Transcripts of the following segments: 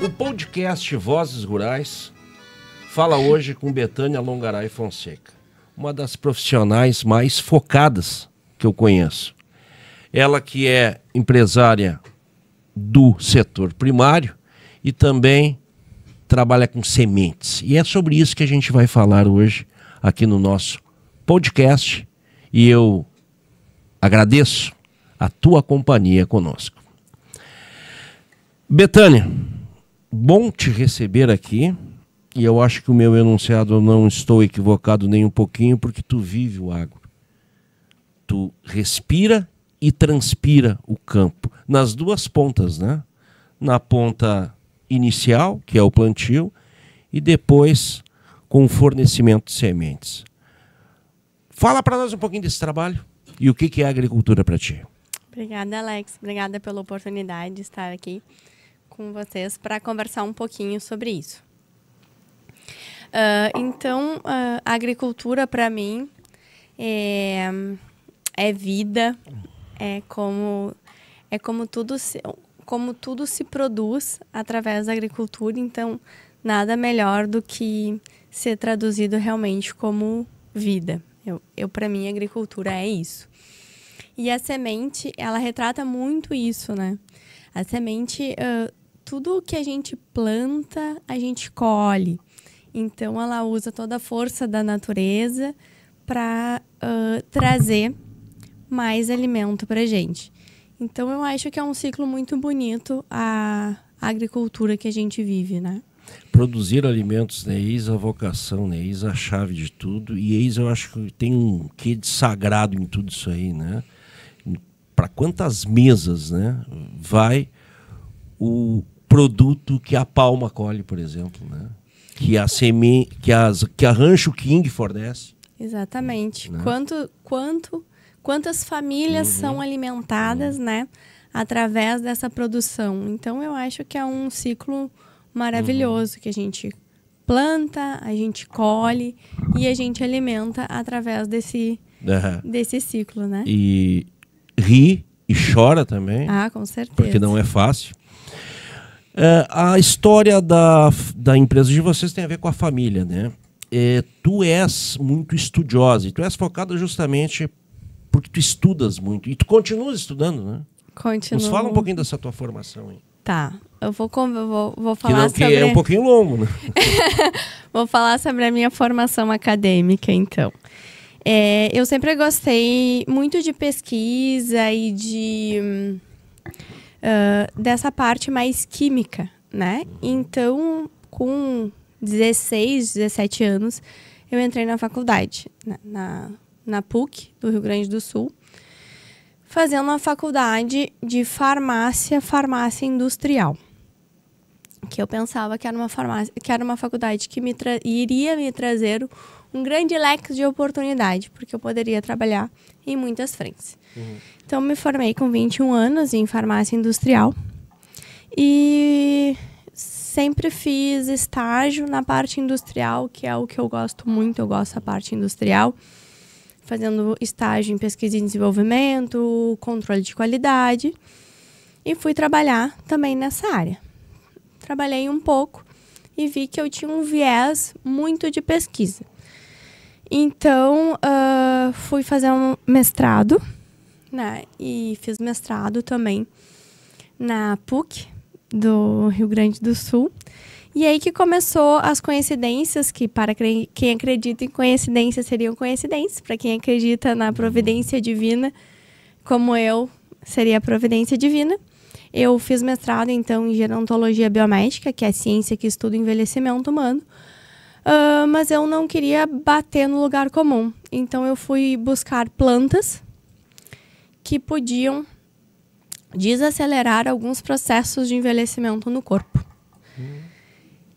O podcast Vozes Rurais fala hoje com Betânia Longaray Fonseca, uma das profissionais mais focadas que eu conheço. Ela que é empresária do setor primário e também trabalha com sementes. E é sobre isso que a gente vai falar hoje aqui no nosso podcast. E eu agradeço a tua companhia conosco. Betânia, bom te receber aqui. E eu acho que o meu enunciado, eu não estou equivocado nem um pouquinho, porque tu vive o agro. Tu respira e transpira o campo. Nas duas pontas, né? Na ponta inicial, que é o plantio, e depois com o fornecimento de sementes. Fala para nós um pouquinho desse trabalho e o que é a agricultura para ti. Obrigada, Alex. Obrigada pela oportunidade de estar aqui com vocês para conversar um pouquinho sobre isso. Então, a agricultura para mim é vida, é como tudo se produz através da agricultura. Então, nada melhor do que ser traduzido realmente como vida. Para mim, a agricultura é isso. E a semente, ela retrata muito isso, né? A semente, tudo que a gente planta, a gente colhe. Então, ela usa toda a força da natureza para trazer mais alimento para a gente. Então, eu acho que é um ciclo muito bonito a agricultura que a gente vive, né? Produzir alimentos, né? Eis a vocação, né? Eis a chave de tudo. E eis, eu acho que tem um quê de sagrado em tudo isso aí, né? Para quantas mesas, né, vai o produto que a Palma colhe, por exemplo, né? Que a semente, que a Rancho King fornece. Exatamente. Né? Quantas famílias são alimentadas, né, através dessa produção. Então, eu acho que é um ciclo maravilhoso que a gente planta, a gente colhe e a gente alimenta através desse ciclo, né? E ri e chora também. Ah, com certeza. Porque não é fácil. A história da empresa de vocês tem a ver com a família, né? Tu és muito estudiosa e tu és focada justamente porque tu estudas muito. E tu continuas estudando, né? Continuo. Nos fala um pouquinho dessa tua formação aí. Tá, eu vou falar sobre... Que é um pouquinho longo, né? Vou falar sobre a minha formação acadêmica, então. Eu sempre gostei muito de pesquisa e dessa parte mais química, né? Então, com 16, 17 anos, eu entrei na faculdade, na PUC, do Rio Grande do Sul, fazendo uma faculdade de farmácia industrial. Que eu pensava que era uma faculdade que iria me trazer um grande leque de oportunidade, porque eu poderia trabalhar em muitas frentes. Então, me formei com 21 anos em farmácia industrial e sempre fiz estágio na parte industrial, que é o que eu gosto muito, eu gosto da parte industrial, fazendo estágio em pesquisa e desenvolvimento, controle de qualidade, e fui trabalhar também nessa área. Trabalhei um pouco e vi que eu tinha um viés muito de pesquisa. Então, fui fazer um mestrado, né? E fiz mestrado também na PUC do Rio Grande do Sul. E aí que começou as coincidências, que para quem acredita em coincidências seriam coincidências, para quem acredita na providência divina, como eu, seria a providência divina. Eu fiz mestrado, então, em gerontologia biomédica, que é a ciência que estuda o envelhecimento humano, mas eu não queria bater no lugar comum. Então, eu fui buscar plantas que podiam desacelerar alguns processos de envelhecimento no corpo.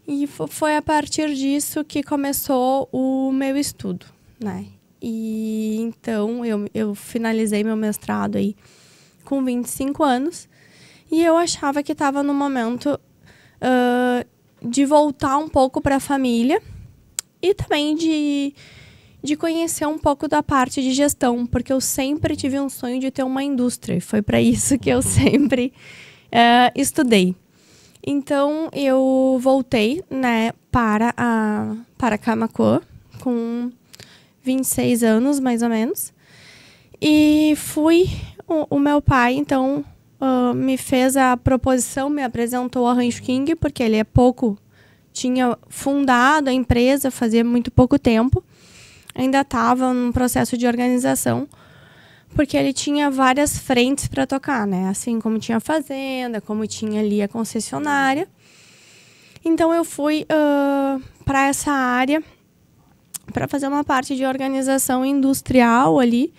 E foi a partir disso que começou o meu estudo, né? E então eu finalizei meu mestrado aí com 25 anos e eu achava que estava no momento de voltar um pouco para a família e também de conhecer um pouco da parte de gestão, porque eu sempre tive um sonho de ter uma indústria. E foi para isso que eu sempre estudei. Então, eu voltei, né, para Camaquã, com 26 anos, mais ou menos. E o meu pai, então, me fez a proposição, me apresentou a Rancho King, porque ele tinha fundado a empresa fazia muito pouco tempo. Ainda estava num processo de organização, porque ele tinha várias frentes para tocar, né? Assim como tinha a fazenda, como tinha ali a concessionária. Então eu fui para essa área para fazer uma parte de organização industrial ali,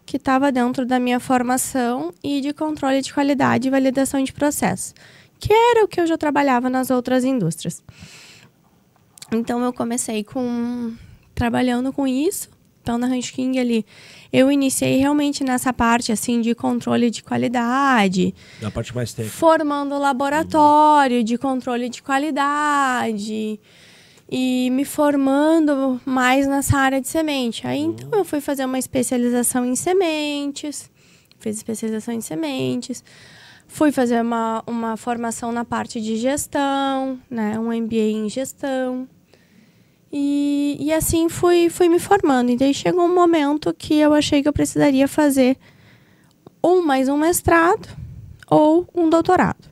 que estava dentro da minha formação, e de controle de qualidade e validação de processo, que era o que eu já trabalhava nas outras indústrias. Então eu comecei trabalhando com isso. Então, na Rancho King ali, eu iniciei realmente nessa parte, assim, de controle de qualidade. Da parte mais técnica. Formando laboratório de controle de qualidade. E me formando mais nessa área de semente. Aí, então, eu fui fazer uma especialização em sementes. Fiz especialização em sementes. Fui fazer uma formação na parte de gestão, né? Um MBA em gestão. E assim fui me formando. E daí chegou um momento que eu achei que eu precisaria fazer mais um mestrado ou um doutorado.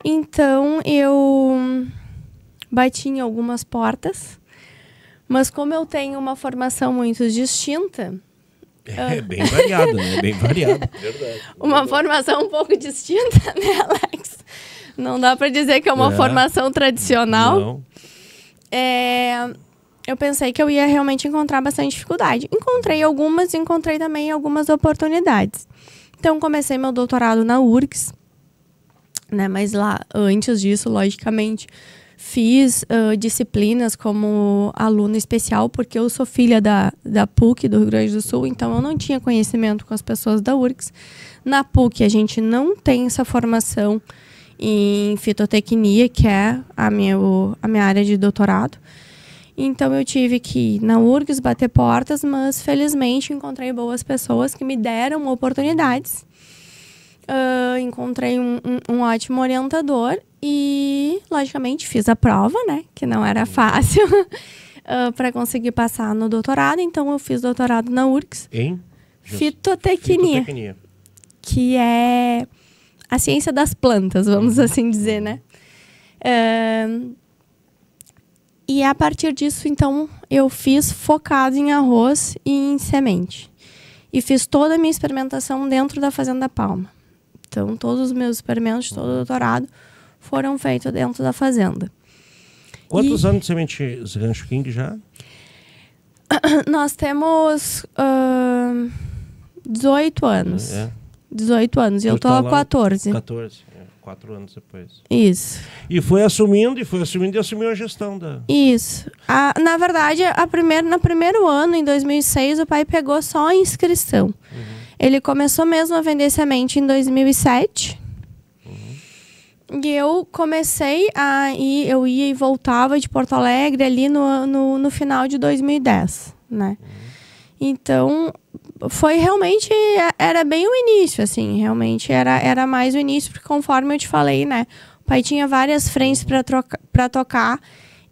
Então, eu bati em algumas portas, mas como eu tenho uma formação muito distinta... É bem variado, né? Bem variado. Verdade. Uma formação um pouco distinta, né, Alex? Não dá para dizer que é uma formação tradicional. Não. Eu pensei que eu ia realmente encontrar bastante dificuldade. Encontrei também algumas oportunidades. Então, comecei meu doutorado na URGS, né? Mas lá, antes disso, logicamente, fiz disciplinas como aluna especial, porque eu sou filha da PUC, do Rio Grande do Sul, então eu não tinha conhecimento com as pessoas da URGS. Na PUC, a gente não tem essa formação em fitotecnia, que é a minha área de doutorado. Então, eu tive que ir na URGS bater portas, mas, felizmente, encontrei boas pessoas que me deram oportunidades. Encontrei um ótimo orientador e, logicamente, fiz a prova, né? Que não era fácil para conseguir passar no doutorado. Então, eu fiz doutorado na URGS. Em? Fitotecnia. Que é a ciência das plantas, vamos assim dizer, né? E a partir disso, então, eu fiz focado em arroz e em semente. E fiz toda a minha experimentação dentro da Fazenda Palma. Então, todos os meus experimentos, todo o doutorado, foram feitos dentro da fazenda. Quantos anos de semente Rancho King já? Nós temos 18 anos. 18 anos. E eu tô há 14. 4 anos depois. Isso. E foi assumindo e assumiu a gestão da... Isso. Na verdade, no primeiro ano, em 2006, o pai pegou só a inscrição. Ele começou mesmo a vender semente em 2007. E eu comecei eu ia e voltava de Porto Alegre ali no final de 2010, né? Então, foi realmente, era bem o início, assim, realmente era mais o início, porque conforme eu te falei, né, o pai tinha várias frentes para tocar,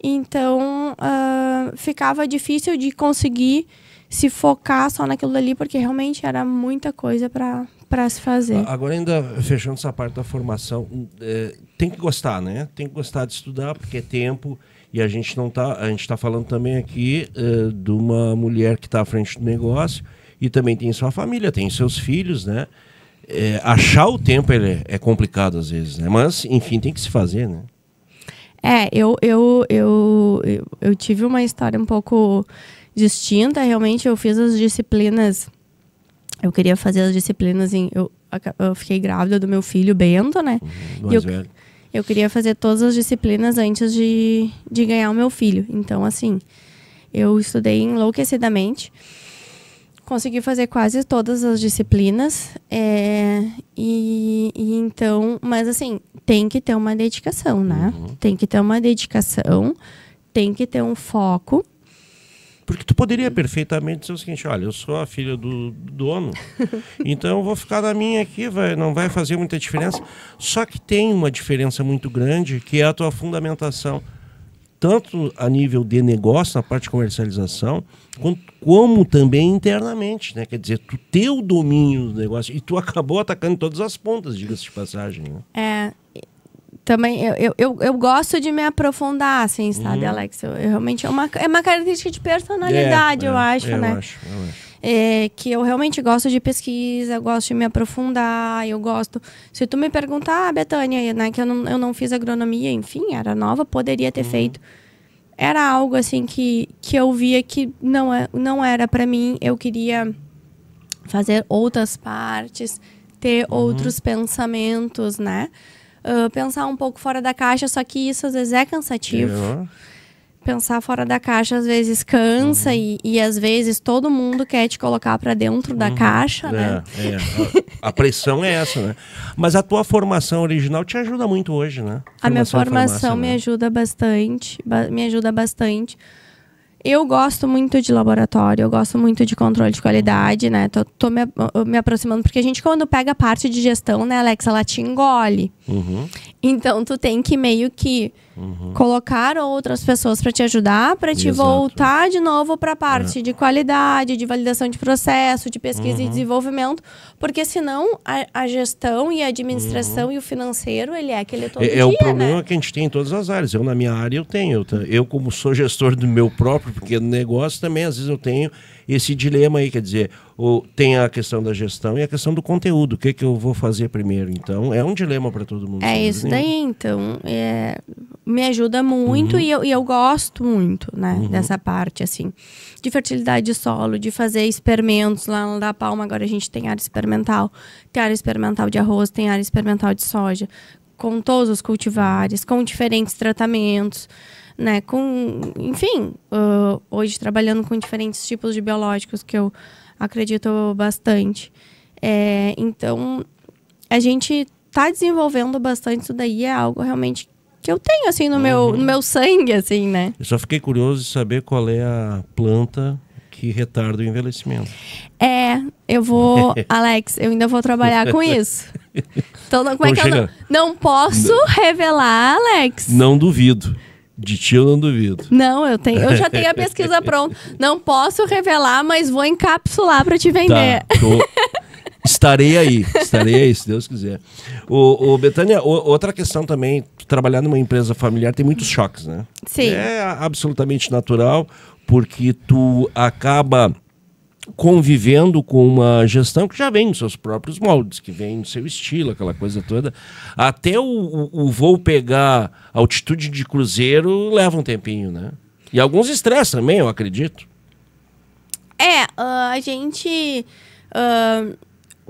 então ficava difícil de conseguir se focar só naquilo dali, porque realmente era muita coisa para se fazer. Agora, ainda fechando essa parte da formação, tem que gostar, né? Tem que gostar de estudar, porque é tempo. E a gente está falando também aqui de uma mulher que está à frente do negócio e também tem sua família, tem seus filhos, né? Achar o tempo é complicado às vezes, né? Mas, enfim, tem que se fazer, né? Eu tive uma história um pouco distinta. Realmente, eu fiz as disciplinas... Eu queria fazer as disciplinas eu fiquei grávida do meu filho, Bento, né? Mais velho. Eu queria fazer todas as disciplinas antes de ganhar o meu filho. Então, assim, eu estudei enlouquecidamente. Consegui fazer quase todas as disciplinas. Então, mas assim, tem que ter uma dedicação, né? Tem que ter uma dedicação, tem que ter um foco. Porque tu poderia perfeitamente dizer o seguinte, olha, eu sou a filha do dono, então eu vou ficar na minha aqui, não vai fazer muita diferença. Só que tem uma diferença muito grande, que é a tua fundamentação, tanto a nível de negócio, na parte de comercialização, como também internamente, né? Quer dizer, tu ter o domínio do negócio, e tu acabou atacando todas as pontas, diga-se de passagem. Né? Também eu gosto de me aprofundar, assim, sabe, Alex? Eu realmente é uma característica de personalidade, eu acho, né? Eu acho. Que eu realmente gosto de pesquisa, eu gosto de me aprofundar, eu gosto... Se tu me perguntar, Betânia, né, que eu não fiz agronomia, enfim, era nova, poderia ter feito. Era algo, assim, que eu via que não era para mim. Eu queria fazer outras partes, ter outros pensamentos, né? Pensar um pouco fora da caixa, só que isso às vezes é cansativo. Pensar fora da caixa às vezes cansa e às vezes todo mundo quer te colocar para dentro da caixa, né? A pressão é essa, né? Mas a tua formação original te ajuda muito hoje, né? A minha formação me ajuda bastante, Eu gosto muito de laboratório, eu gosto muito de controle de qualidade, né? Tô me aproximando, porque a gente, quando pega a parte de gestão, né, Alex, ela te engole. Então, tu tem que meio que colocar outras pessoas para te ajudar, para te voltar de novo para a parte de qualidade, de validação de processo, de pesquisa e desenvolvimento, porque senão a gestão e a administração e o financeiro, ele é aquele todo dia, o problema, né? Que a gente tem em todas as áreas. Eu, na minha área, eu tenho. Eu, como sou gestor do meu próprio pequeno negócio, também, às vezes, eu tenho esse dilema aí, quer dizer, tem a questão da gestão e a questão do conteúdo. O que eu vou fazer primeiro? Então, é um dilema para todo mundo. É isso daí, então, me ajuda muito e eu gosto muito, né, dessa parte, assim, de fertilidade de solo, de fazer experimentos lá no Da Palma. Agora a gente tem área experimental de arroz, tem área experimental de soja, com todos os cultivares, com diferentes tratamentos, né, enfim, hoje trabalhando com diferentes tipos de biológicos, que eu acredito bastante. Então, a gente tá desenvolvendo bastante isso daí, é algo realmente que eu tenho, assim, no meu sangue, assim, né? Eu só fiquei curioso de saber qual é a planta que retarda o envelhecimento. Eu vou... Alex, eu ainda vou trabalhar com isso. Então, como é que eu não posso revelar, Alex? Não duvido. De ti eu não duvido. Não, eu já tenho a pesquisa pronta. Não posso revelar, mas vou encapsular para te vender. Tá, estarei aí, se Deus quiser. Betânia, outra questão também, trabalhar numa empresa familiar tem muitos choques, né? Sim. É absolutamente natural, porque tu acaba convivendo com uma gestão que já vem nos seus próprios moldes, que vem no seu estilo, aquela coisa toda. Até o voo pegar altitude de cruzeiro leva um tempinho, né? E alguns estresses também, eu acredito. A gente...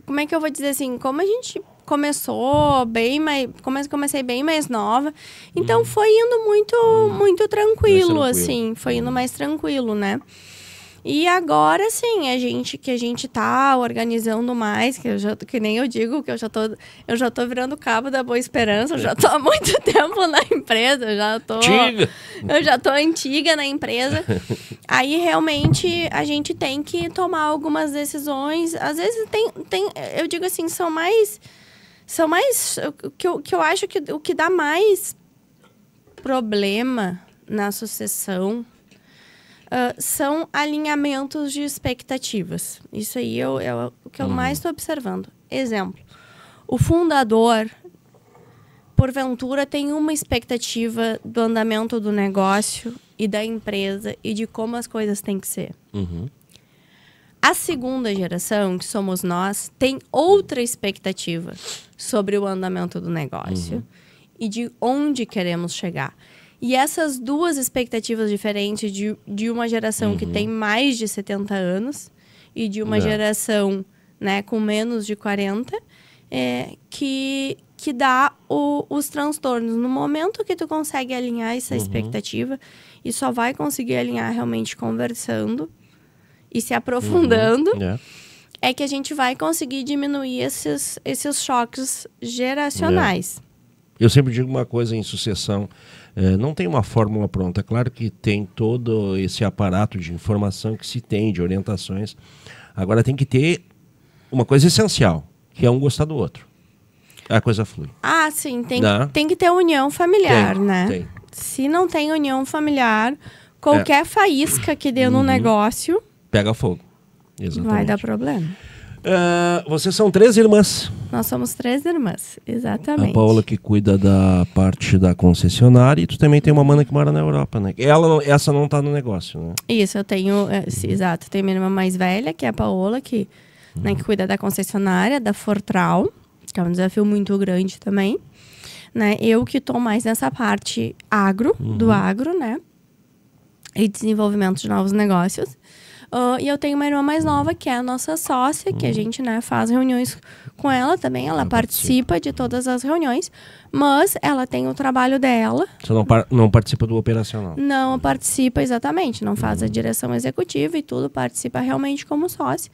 como é que eu vou dizer assim? Como a gente começou bem mais... Comecei bem mais nova. Então, foi indo muito tranquilo, assim. Foi indo mais tranquilo, né? E agora, sim, a gente tá organizando mais, que nem eu digo, que eu já tô virando cabo da Boa Esperança, eu já tô há muito tempo na empresa, eu já tô antiga na empresa. Aí, realmente, a gente tem que tomar algumas decisões. Às vezes, eu digo assim, são mais que eu acho que o que dá mais problema na sucessão são alinhamentos de expectativas. Isso aí é o que eu mais estou observando. Exemplo, o fundador, porventura, tem uma expectativa do andamento do negócio e da empresa e de como as coisas têm que ser. A segunda geração, que somos nós, tem outra expectativa sobre o andamento do negócio e de onde queremos chegar. E essas duas expectativas diferentes de uma geração que tem mais de 70 anos e de uma geração, né, com menos de 40, que dá os transtornos. No momento que tu consegue alinhar essa expectativa, e só vai conseguir alinhar realmente conversando e se aprofundando, é que a gente vai conseguir diminuir esses choques geracionais. Eu sempre digo uma coisa em sucessão, não tem uma fórmula pronta. É claro que tem todo esse aparato de informação que se tem, de orientações. Agora tem que ter uma coisa essencial, que é um gostar do outro. A coisa flui. Ah, sim, tem que ter união familiar, né? Tem. Se não tem união familiar, qualquer faísca que dê no negócio... Pega fogo. Exatamente. Vai dar problema. Vocês são 3 irmãs. Nós somos 3 irmãs, exatamente. A Paola que cuida da parte da concessionária e tu também tem uma mana que mora na Europa, né? Essa não tá no negócio, né? Isso, eu tenho, exato, tenho minha irmã mais velha, que é a Paola, que cuida da concessionária, da Fortral, que é um desafio muito grande também. Né? Eu que estou mais nessa parte do agro, né? E desenvolvimento de novos negócios. E eu tenho uma irmã mais nova, que é a nossa sócia, que a gente, né, faz reuniões com ela também. Ela participa de todas as reuniões, mas ela tem o trabalho dela. Você não participa do operacional? Não participa, exatamente. Não faz a direção executiva e tudo, participa realmente como sócia.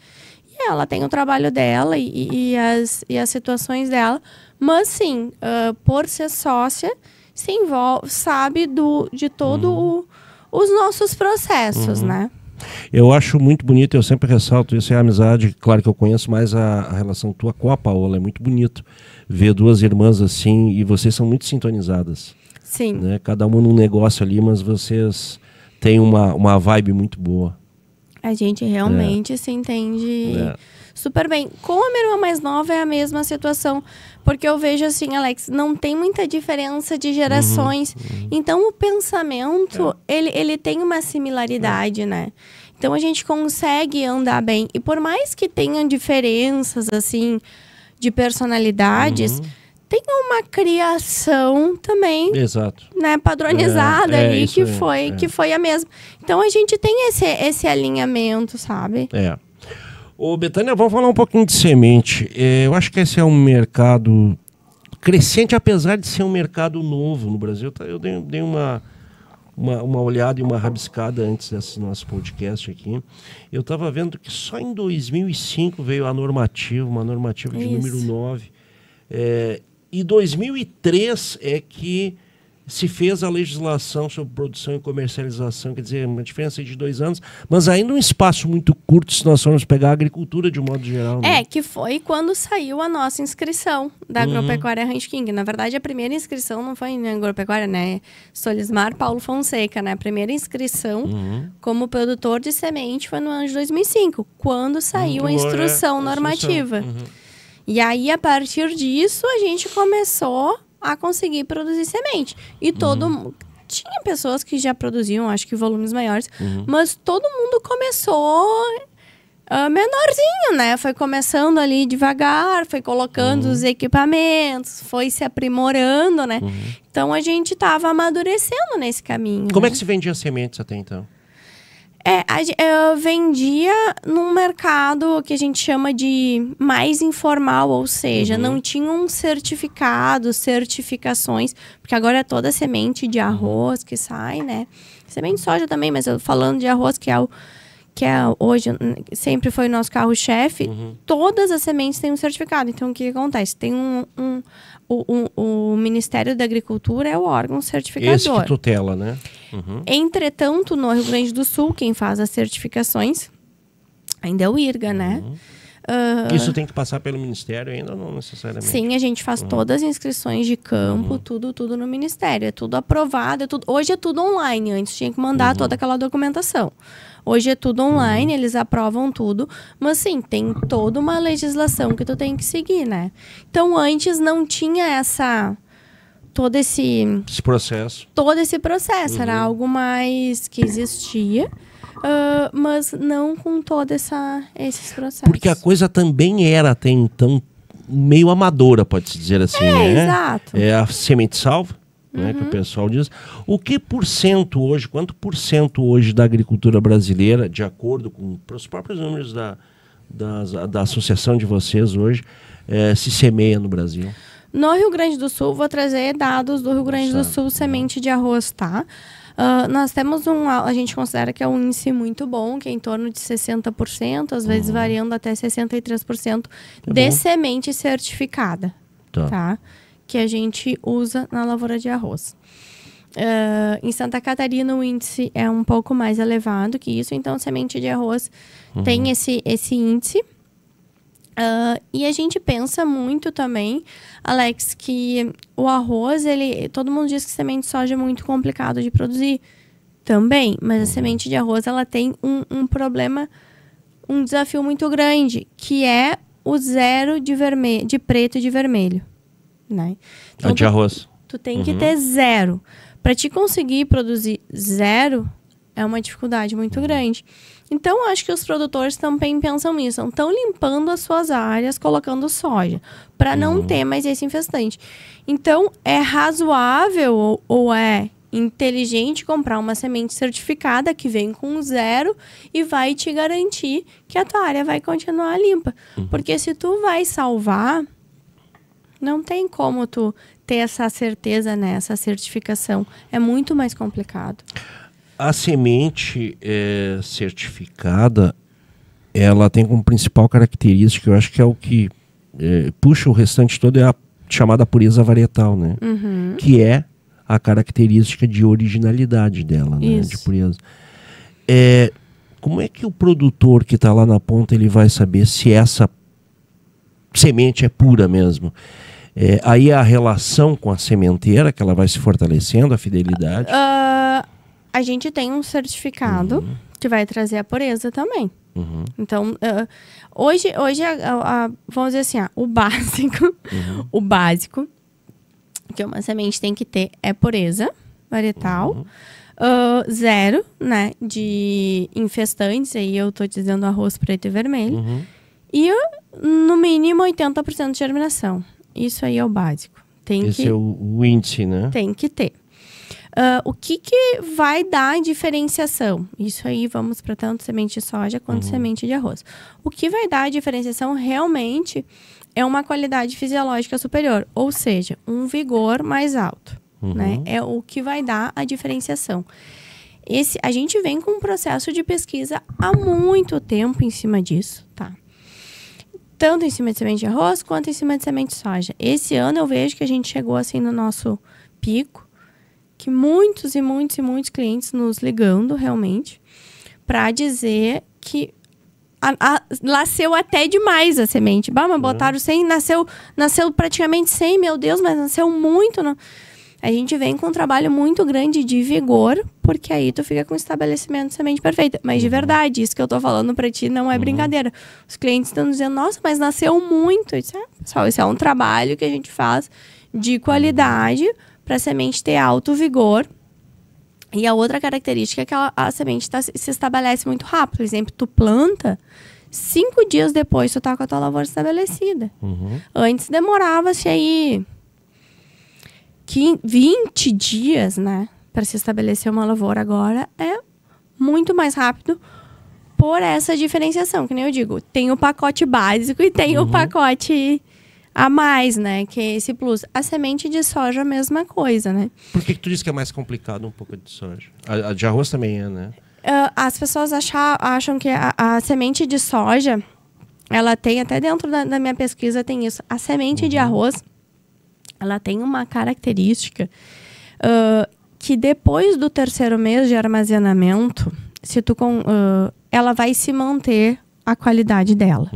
E ela tem o trabalho dela e as situações dela. Mas, sim, por ser sócia, se envolve, sabe de todo os nossos processos, né? Eu acho muito bonito, eu sempre ressalto isso, é a amizade. Claro que eu conheço mais a relação tua com a Paola. É muito bonito ver 2 irmãs assim, e vocês são muito sintonizadas. Sim. Né? Cada uma num negócio ali, mas vocês têm uma vibe muito boa. A gente realmente se entende super bem. Com a minha irmã mais nova é a mesma situação. Porque eu vejo assim, Alex, não tem muita diferença de gerações. Então, o pensamento, ele tem uma similaridade, né? Então, a gente consegue andar bem. E por mais que tenham diferenças, assim, de personalidades... Tem uma criação também, né, padronizada ali, que foi a mesma. Então, a gente tem esse alinhamento, sabe? Ô, Betânia, vamos falar um pouquinho de semente. Eu acho que esse é um mercado crescente, apesar de ser um mercado novo no Brasil. Eu dei uma olhada e uma rabiscada antes desse nosso podcast aqui. Eu estava vendo que só em 2005 veio uma normativa de número 9. E 2003 é que se fez a legislação sobre produção e comercialização, quer dizer, uma diferença de 2 anos, mas ainda um espaço muito curto se nós formos pegar a agricultura de um modo geral. Né? Que foi quando saiu a nossa inscrição da Agropecuária Ranch King. Na verdade, a primeira inscrição não foi na Agropecuária, né? Solismar Paulo Fonseca, né? A primeira inscrição como produtor de semente foi no ano de 2005, quando saiu a instrução normativa. E aí, a partir disso, a gente começou a conseguir produzir semente. E tinha pessoas que já produziam, acho que volumes maiores, mas todo mundo começou menorzinho, né? Foi começando ali devagar, foi colocando os equipamentos, foi se aprimorando, né? Então, a gente estava amadurecendo nesse caminho. Como é que se vendia sementes até então? Eu vendia num mercado que a gente chama de mais informal, ou seja, não tinham certificações, porque agora é toda semente de arroz que sai, né? Semente de soja também, mas eu falando de arroz, que hoje sempre foi o nosso carro-chefe, todas as sementes têm um certificado. Então, o que acontece? Tem o Ministério da Agricultura é o órgão certificador. Esse que tutela, né? Entretanto, no Rio Grande do Sul, quem faz as certificações ainda é o IRGA, né? Isso tem que passar pelo Ministério ainda ou não necessariamente? Sim, a gente faz todas as inscrições de campo, tudo no Ministério. É tudo aprovado. Hoje é tudo online. Antes tinha que mandar toda aquela documentação. Hoje é tudo online, eles aprovam tudo. Mas sim, tem toda uma legislação que tu tem que seguir, né? Então, antes não tinha todo esse processo. Todo esse processo. Era algo mais que existia, mas não com todos esses processos. Porque a coisa também era até então meio amadora, pode-se dizer assim, né? Exato. É a semente salva. Né, que o pessoal diz. Quanto por cento hoje da agricultura brasileira, de acordo com os próprios números da associação de vocês hoje, se semeia no Brasil? No Rio Grande do Sul, vou trazer dados do Rio Grande do Sul, semente de arroz, tá? Nós temos a gente considera que é um índice muito bom, que é em torno de 60%, às vezes variando até 63% de semente certificada, tá? que a gente usa na lavoura de arroz. Em Santa Catarina o índice é um pouco mais elevado que isso, então semente de arroz tem esse índice. E a gente pensa muito também, Alex, que o arroz, todo mundo diz que semente de soja é muito complicado de produzir também, mas a semente de arroz ela tem um problema, um desafio muito grande, que é o zero de preto e de vermelho, né? Então, de arroz. Tu tem que ter zero. Para te conseguir produzir zero, é uma dificuldade muito grande. Então, acho que os produtores também pensam nisso. Estão limpando as suas áreas, colocando soja, para não ter mais esse infestante. Então, é razoável ou é inteligente comprar uma semente certificada que vem com zero e vai te garantir que a tua área vai continuar limpa. Porque se tu vai salvar, não tem como tu ter essa certeza, né? Essa certificação. É muito mais complicado. A semente certificada, ela tem como principal característica, eu acho que é o que puxa o restante todo, é a chamada pureza varietal, né? Que é a característica de originalidade dela, né? De pureza. Como é que o produtor que está lá na ponta, ele vai saber se essa semente é pura mesmo? Aí a relação com a sementeira, que ela vai se fortalecendo, a fidelidade. A gente tem um certificado que vai trazer a pureza também. Então, hoje vamos dizer assim, o básico que uma semente tem que ter é pureza varietal, zero, né, de infestantes, aí eu tô dizendo arroz preto e vermelho, e no mínimo 80% de germinação. Isso aí é o básico. Esse é o índice, né? Tem que ter. O que vai dar diferenciação? Isso aí, vamos para tanto semente de soja quanto semente de arroz. O que vai dar diferenciação realmente é uma qualidade fisiológica superior, ou seja, um vigor mais alto. Né? É o que vai dar a diferenciação. A gente vem com um processo de pesquisa há muito tempo em cima disso, tá? Tanto em cima de semente de arroz quanto em cima de semente de soja. Esse ano eu vejo que a gente chegou assim no nosso pico, que muitos clientes nos ligando realmente para dizer que nasceu até demais a semente. Mas botaram 100, nasceu praticamente 100, meu Deus, mas nasceu muito. Não. A gente vem com um trabalho muito grande de vigor, porque aí tu fica com o estabelecimento de semente perfeita. Mas de verdade, isso que eu tô falando para ti não é brincadeira. Os clientes estão dizendo, nossa, mas nasceu muito. Eu disse, pessoal, isso é um trabalho que a gente faz de qualidade para a semente ter alto vigor. E a outra característica é que a semente se estabelece muito rápido. Por exemplo, tu planta, 5 dias depois tu tá com a tua lavoura estabelecida. Antes demorava-se aí 20 dias, né, para se estabelecer uma lavoura. Agora é muito mais rápido por essa diferenciação. Que nem eu digo, tem o pacote básico e tem o pacote a mais, né? Que é esse plus. A semente de soja, a mesma coisa, né? Por que tu diz que é mais complicado um pouco de soja? A de arroz também é, né? As pessoas acham que a semente de soja, ela tem, até dentro da minha pesquisa tem isso. A semente de arroz, ela tem uma característica que depois do 3º mês de armazenamento, ela vai se manter a qualidade dela.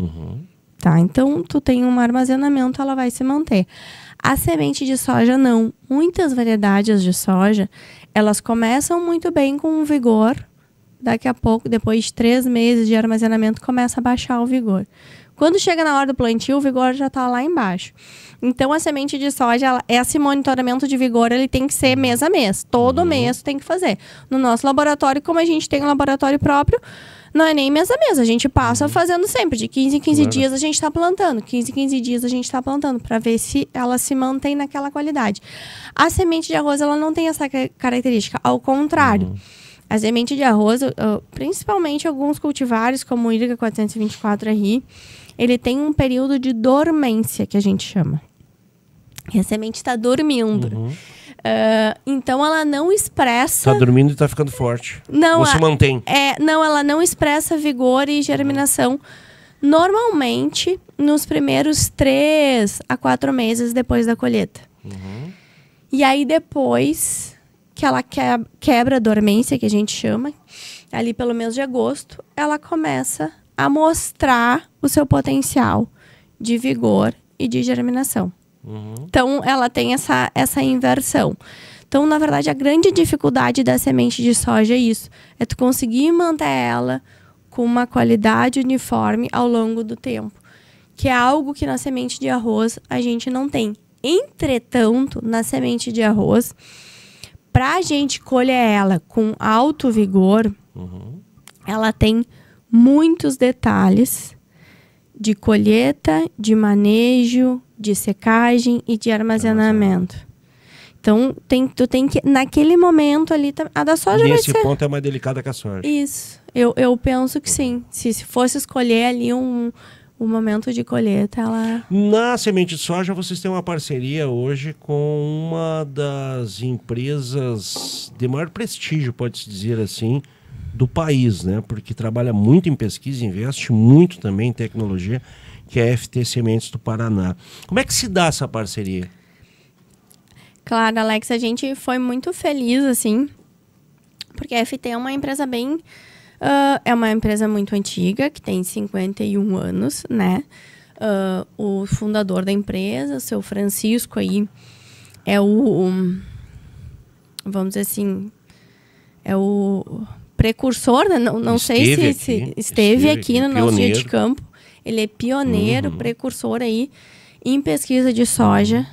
Tá? Então, tu tem um armazenamento, ela vai se manter. A semente de soja, não. Muitas variedades de soja, elas começam muito bem com um vigor. Daqui a pouco, depois de 3 meses de armazenamento, começa a baixar o vigor. Quando chega na hora do plantio, o vigor já está lá embaixo. Então, a semente de soja, esse monitoramento de vigor, ele tem que ser mês a mês. Todo mês tem que fazer. No nosso laboratório, como a gente tem um laboratório próprio, não é nem mês a mês. A gente passa fazendo sempre. De 15 em 15 dias a gente está plantando. 15 em 15 dias a gente está plantando. Para ver se ela se mantém naquela qualidade. A semente de arroz, ela não tem essa característica. Ao contrário. A semente de arroz, principalmente alguns cultivares, como o Irriga 424RI, ele tem um período de dormência, que a gente chama. E a semente está dormindo. Então, ela não expressa... Está dormindo e está ficando forte. Não, ou se mantém. Não, ela não expressa vigor e germinação. Normalmente, nos primeiros 3 a 4 meses depois da colheita. E aí depois que ela quebra a dormência, que a gente chama, ali pelo mês de agosto, ela começa a mostrar o seu potencial de vigor e de germinação. Então, ela tem essa inversão. Então, na verdade, a grande dificuldade da semente de soja é isso. É tu conseguir manter ela com uma qualidade uniforme ao longo do tempo. Que é algo que na semente de arroz a gente não tem. Entretanto, na semente de arroz, para a gente colher ela com alto vigor, ela tem muitos detalhes de colheita, de manejo, de secagem e de armazenamento. Então, tu tem que, naquele momento ali, a da soja vai ser... Nesse ponto é mais delicada que a soja. Isso, eu penso que sim. Se fosse escolher ali um momento de colheita, ela... Na semente de soja, vocês têm uma parceria hoje com uma das empresas de maior prestígio, pode-se dizer assim, do país, né? Porque trabalha muito em pesquisa, investe muito também em tecnologia, que é a FT Sementes do Paraná. Como é que se dá essa parceria? Claro, Alex, a gente foi muito feliz, assim, porque a FT é uma empresa bem... é uma empresa muito antiga, que tem 51 anos, né? O fundador da empresa, o seu Francisco aí, é vamos dizer assim, é o precursor, né? Não sei se esteve aqui no nosso dia de campo. Ele é pioneiro, precursor aí em pesquisa de soja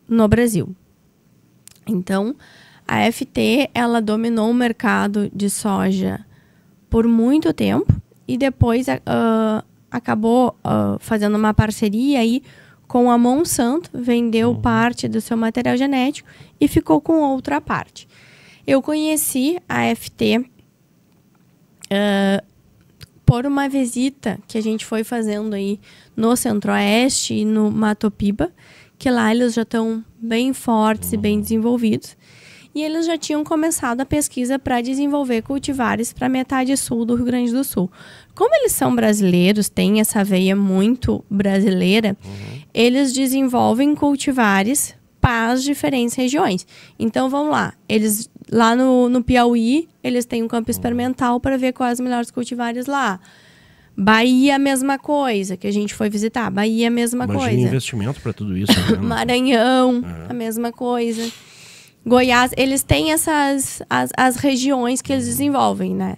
no Brasil. Então, a FT, ela dominou o mercado de soja por muito tempo e depois acabou fazendo uma parceria aí com a Monsanto, vendeu parte do seu material genético e ficou com outra parte. Eu conheci a FT por uma visita que a gente foi fazendo aí no Centro-Oeste e no Mato Piba, que lá eles já estão bem fortes e bem desenvolvidos. E eles já tinham começado a pesquisa para desenvolver cultivares para a metade sul do Rio Grande do Sul. Como eles são brasileiros, têm essa veia muito brasileira, eles desenvolvem cultivares para as diferentes regiões. Então, vamos lá. Eles, lá no Piauí, eles têm um campo experimental para ver quais os melhores cultivares lá. Bahia, a mesma coisa, que a gente foi visitar. Bahia, a mesma coisa. Imagina investimento para tudo isso. Né? Maranhão, a mesma coisa. Goiás, eles têm as regiões que eles desenvolvem, né?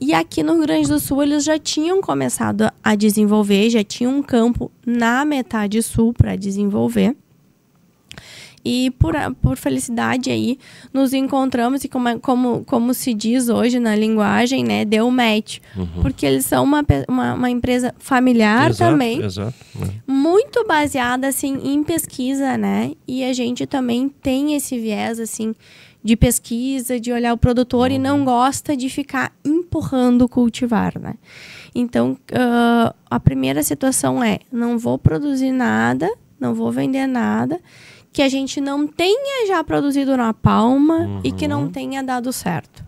E aqui no Rio Grande do Sul, eles já tinham começado a desenvolver, já tinham um campo na metade sul para desenvolver. E por felicidade aí, nos encontramos e como se diz hoje na linguagem, né, deu match. Porque eles são uma empresa familiar também. Exato. Muito baseada, assim, em pesquisa, né? E a gente também tem esse viés, assim, de pesquisa, de olhar o produtor e não gosta de ficar empurrando o cultivar, né? Então, a primeira situação é, não vou produzir nada, não vou vender nada que a gente não tenha já produzido na palma e que não tenha dado certo.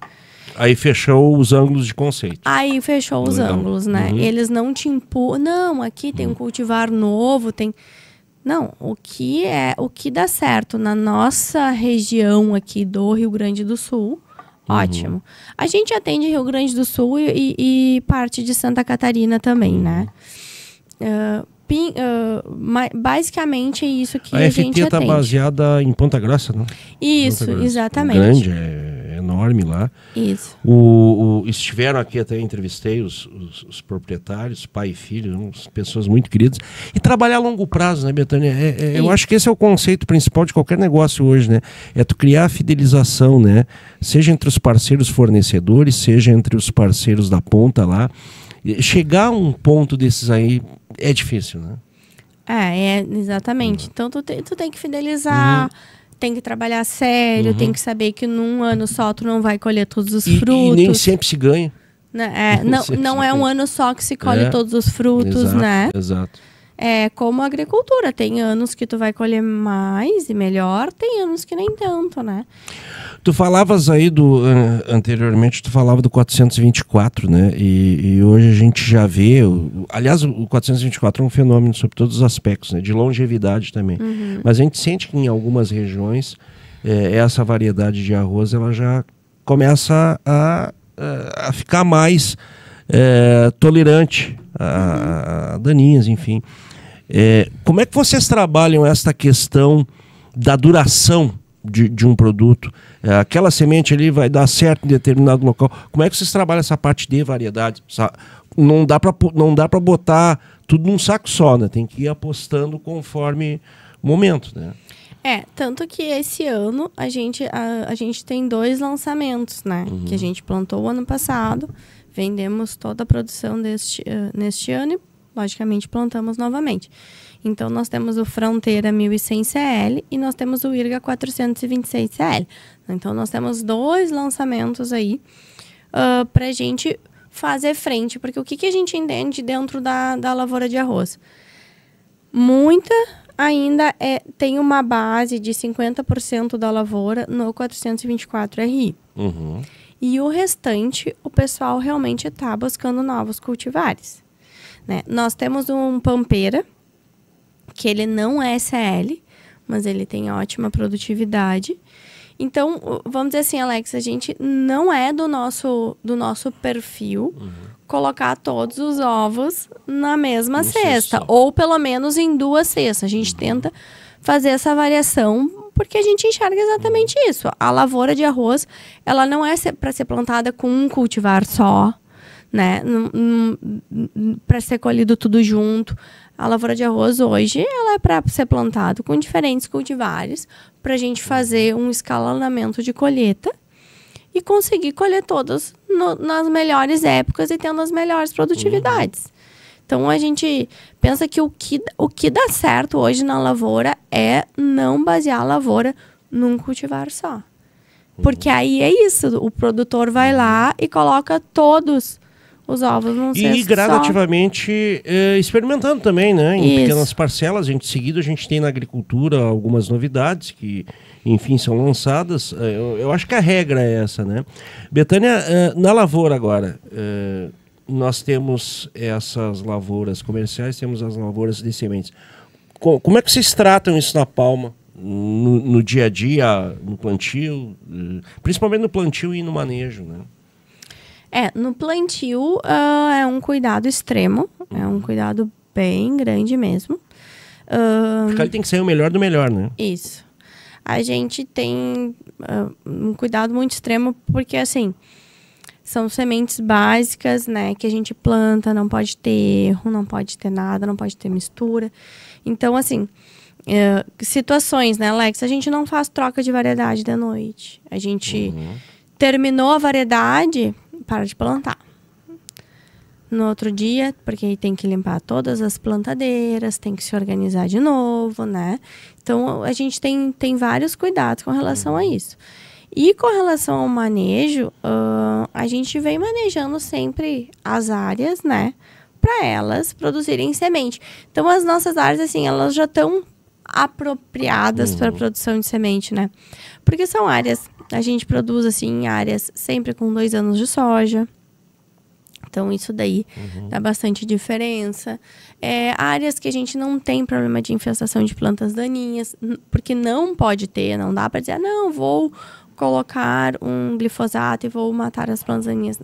Aí fechou os ângulos de conceito. Aí fechou os ângulos, né? Eles não te empurram. Não, aqui tem um cultivar novo, tem... Não, o que dá certo na nossa região aqui do Rio Grande do Sul, ótimo. A gente atende Rio Grande do Sul e parte de Santa Catarina também, né? Basicamente é isso que a gente atende. A FT está baseada em Ponta Grossa, não? Isso, exatamente. Grande, é enorme lá. Isso. Estiveram aqui, até entrevistei os proprietários, pai e filho, pessoas muito queridas. E trabalhar a longo prazo, né, Betânia? Eu acho que esse é o conceito principal de qualquer negócio hoje, né? É tu criar a fidelização, né? Seja entre os parceiros fornecedores, seja entre os parceiros da ponta lá. Chegar a um ponto desses aí é difícil, né? Exatamente. Então, tu tem que fidelizar, tem que trabalhar sério, tem que saber que num ano só tu não vai colher todos os frutos. E nem sempre se ganha. Não é um ano só que se colhe todos os frutos, exato, né? Exato. É como a agricultura, tem anos que tu vai colher mais e melhor, tem anos que nem tanto, né? Tu falavas aí anteriormente, tu falava do 424, né? E hoje a gente já vê, aliás, o 424 é um fenômeno sobre todos os aspectos, né? De longevidade também. Mas a gente sente que em algumas regiões essa variedade de arroz ela já começa a ficar mais tolerante a daninhas, enfim. Como é que vocês trabalham esta questão da duração de um produto? Aquela semente ali vai dar certo em determinado local. Como é que vocês trabalham essa parte de variedade? Não dá para botar tudo num saco só, né? Tem que ir apostando conforme o momento, né? Tanto que esse ano a gente tem 2 lançamentos, né? Que a gente plantou o ano passado, vendemos toda a produção neste ano e, logicamente, plantamos novamente. Então, nós temos o Fronteira 1100 CL e nós temos o Irga 426 CL. Então, nós temos 2 lançamentos aí para a gente fazer frente. Porque o que a gente entende dentro da lavoura de arroz? Muita ainda tem uma base de 50% da lavoura no 424 RI. E o restante, o pessoal realmente está buscando novos cultivares, né? Nós temos um Pampeira, que ele não é CL, mas ele tem ótima produtividade. Então, vamos dizer assim, Alex, a gente não é do nosso perfil colocar todos os ovos na mesma cesta, ou pelo menos em 2 cestas. A gente tenta fazer essa variação porque a gente enxerga exatamente isso. A lavoura de arroz, ela não é para ser plantada com um cultivar só, né? Para ser colhido tudo junto. A lavoura de arroz hoje, ela é para ser plantada com diferentes cultivares, para a gente fazer um escalonamento de colheita e conseguir colher todos nas melhores épocas e tendo as melhores produtividades. Então, a gente pensa que o que dá certo hoje na lavoura é não basear a lavoura num cultivar só. Porque aí é isso, o produtor vai lá e coloca todos os ovos num cesto. E gradativamente experimentando também, né? Em pequenas parcelas. Em seguida, a gente tem na agricultura algumas novidades que, enfim, são lançadas. Eu acho que a regra é essa, né? Betânia, na lavoura agora, nós temos essas lavouras comerciais, temos as lavouras de sementes. Como é que vocês tratam isso na palma? No dia a dia, no plantio, principalmente no plantio e no manejo, né? No plantio é um cuidado extremo, é um cuidado bem grande mesmo. Porque ele tem que ser o melhor do melhor, né? Isso. A gente tem um cuidado muito extremo porque, assim, são sementes básicas, né? Que a gente planta, não pode ter erro, não pode ter nada, não pode ter mistura. Então, assim, situações, né, Alex? A gente não faz troca de variedade da noite. A gente terminou a variedade, para de plantar. No outro dia, porque aí tem que limpar todas as plantadeiras, tem que se organizar de novo, né? Então, a gente tem vários cuidados com relação a isso. E com relação ao manejo, a gente vem manejando sempre as áreas, né? Para elas produzirem semente. Então, as nossas áreas, assim, elas já estão apropriadas para a produção de semente, né? Porque são áreas, a gente produz, assim, áreas sempre com 2 anos de soja. Então, isso daí dá bastante diferença. Áreas que a gente não tem problema de infestação de plantas daninhas, porque não pode ter, não dá para dizer, não, vou colocar um glifosato e vou matar as plantas daninhas.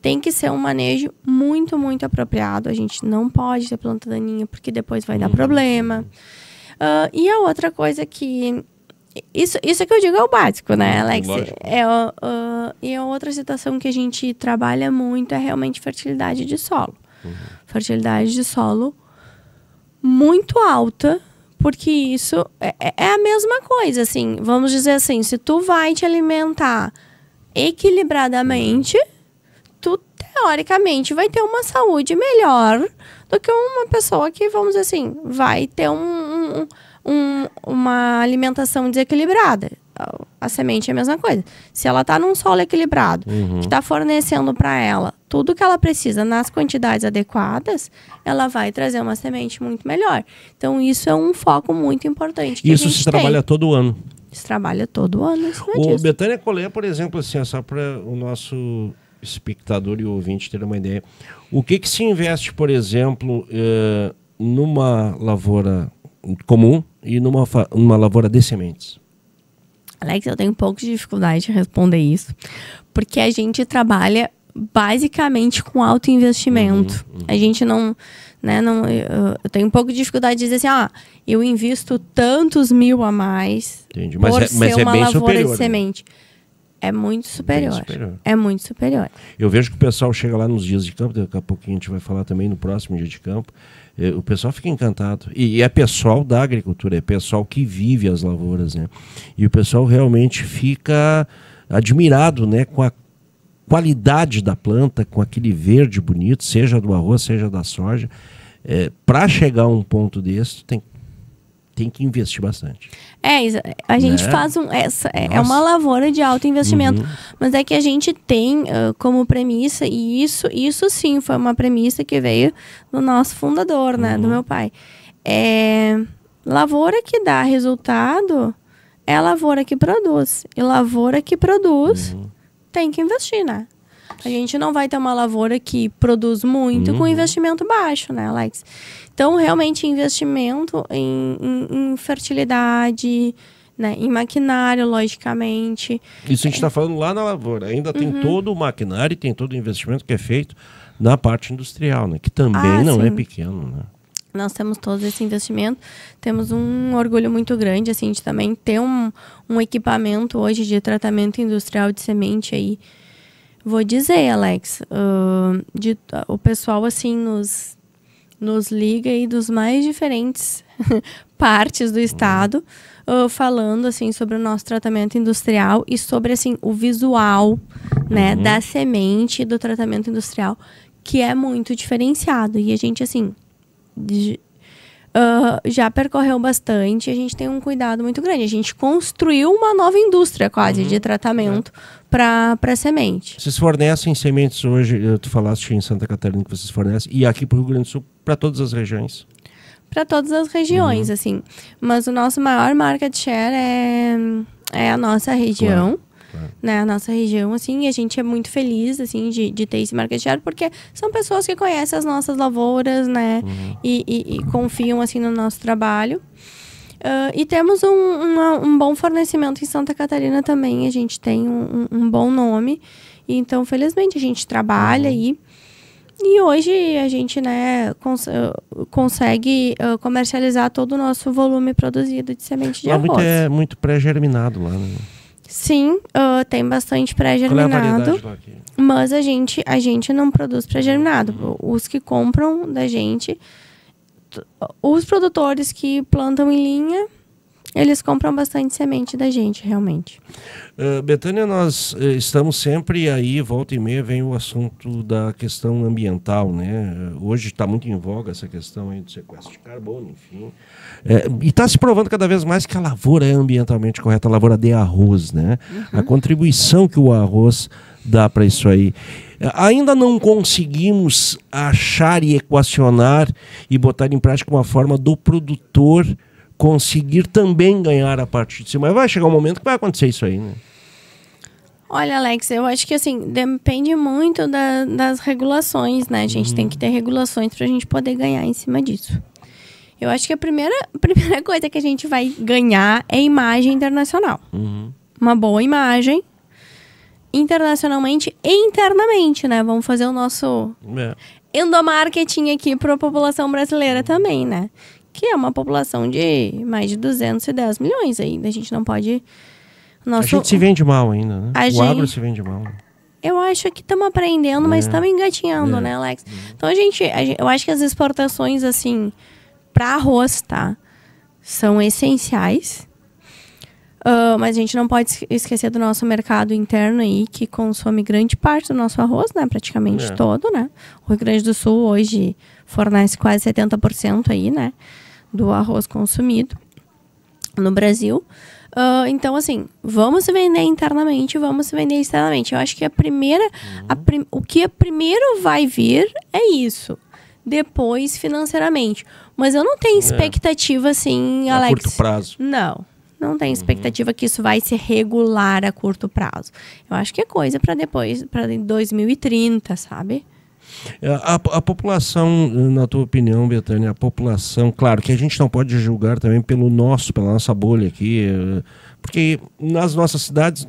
Tem que ser um manejo muito, muito apropriado. A gente não pode ter planta daninha, porque depois vai dar problema. E a outra coisa que... Isso que eu digo é o básico, né, Alex? E a outra situação que a gente trabalha muito é realmente fertilidade de solo. Fertilidade de solo muito alta, porque isso é a mesma coisa, assim. Vamos dizer assim, se tu vai te alimentar equilibradamente, tu, teoricamente, vai ter uma saúde melhor do que uma pessoa que, vamos dizer assim, vai ter uma alimentação desequilibrada. a semente é a mesma coisa. Se ela está num solo equilibrado, que está fornecendo para ela tudo que ela precisa nas quantidades adequadas, ela vai trazer uma semente muito melhor. Então, isso é um foco muito importante que isso se trabalha todo ano. Se trabalha todo ano. O Betânia, qual é, por exemplo, assim, só para o nosso espectador e ouvinte ter uma ideia, o que se investe, por exemplo, numa lavoura comum e numa lavoura de sementes? Alex, eu tenho um pouco de dificuldade de responder isso, porque a gente trabalha basicamente com alto investimento. A gente não, né, eu tenho um pouco de dificuldade de dizer assim, eu invisto tantos mil a mais. Entendi. Por ser uma bem lavoura superior, de semente. É muito superior. É muito superior. Eu vejo que o pessoal chega lá nos dias de campo, daqui a pouquinho a gente vai falar também no próximo dia de campo, o pessoal fica encantado. E é pessoal da agricultura, é pessoal que vive as lavouras, né? E o pessoal realmente fica admirado, né, com a qualidade da planta, com aquele verde bonito, seja do arroz, seja da soja. Para chegar a um ponto desse, tem que investir bastante. A gente faz é uma lavoura de alto investimento, mas é que a gente tem como premissa, e isso sim foi uma premissa que veio do nosso fundador, né, do meu pai. Lavoura que dá resultado é lavoura que produz. E lavoura que produz tem que investir, né? A gente não vai ter uma lavoura que produz muito com investimento baixo, né, Alex? Então, realmente, investimento em fertilidade, né, em maquinário, logicamente. Isso a gente está falando lá na lavoura. Ainda tem todo o maquinário e tem todo o investimento que é feito na parte industrial, né? Que também não é pequeno, né? Nós temos todo esse investimento, temos um orgulho muito grande, assim, de também ter um equipamento hoje de tratamento industrial de semente aí. Vou dizer, Alex, o pessoal, assim, nos liga aí dos mais diferentes partes do estado, falando, assim, sobre o nosso tratamento industrial e sobre, assim, o visual, né, da semente e do tratamento industrial, que é muito diferenciado. E a gente, assim, já percorreu bastante, a gente tem um cuidado muito grande. A gente construiu uma nova indústria quase de tratamento para semente. Vocês fornecem sementes hoje, tu falaste em Santa Catarina que vocês fornecem, e aqui para o Rio Grande do Sul, para todas as regiões? Para todas as regiões, assim. Mas o nosso maior market share é a nossa região. Claro. Né, a nossa região, assim, e a gente é muito feliz, assim, de ter esse market share, porque são pessoas que conhecem as nossas lavouras, né, e confiam, assim, no nosso trabalho. E temos um bom fornecimento em Santa Catarina também, a gente tem um bom nome, e então, felizmente, a gente trabalha aí, e hoje a gente, né, consegue comercializar todo o nosso volume produzido de semente de arroz. É muito pré-germinado lá, né? Sim, tem bastante pré-germinado, mas a gente não produz pré-germinado. Os que compram da gente, os produtores que plantam em linha, eles compram bastante semente da gente, realmente. Betânia, nós estamos sempre aí, volta e meia, vem o assunto da questão ambiental, né? Hoje está muito em voga essa questão aí do sequestro de carbono, enfim. E está se provando cada vez mais que a lavoura é ambientalmente correta, a lavoura de arroz, né? A contribuição que o arroz dá para isso aí. Ainda não conseguimos achar e equacionar e botar em prática uma forma do produtor conseguir também ganhar a parte de cima. Mas vai chegar um momento que vai acontecer isso aí, né? Olha, Alex, eu acho que assim, depende muito das regulações, né? A gente tem que ter regulações para a gente poder ganhar em cima disso. Eu acho que a primeira coisa que a gente vai ganhar é imagem internacional. Uma boa imagem internacionalmente e internamente, né? Vamos fazer o nosso endomarketing aqui para a população brasileira também, né? Que é uma população de mais de 210 milhões aí. A gente não pode... A gente se vende mal ainda, né? O agro se vende mal. Eu acho que estamos aprendendo, mas estamos engatinhando, né, Alex? Então, eu acho que as exportações, assim, para arroz, tá? São essenciais. Mas a gente não pode esquecer do nosso mercado interno aí, que consome grande parte do nosso arroz, né? Praticamente todo, né? O Rio Grande do Sul hoje fornece quase 70% aí, né? Do arroz consumido no Brasil. Então, assim, vamos se vender internamente, vamos se vender externamente. Eu acho que o que primeiro vai vir é isso. Depois, financeiramente. Mas eu não tenho expectativa, assim, Alex. A curto prazo. Não tenho expectativa que isso vai se regular a curto prazo. Eu acho que é coisa para depois, para 2030, sabe? A população, na tua opinião, Bethânia, a população, claro que a gente não pode julgar também pela nossa bolha aqui, porque nas nossas cidades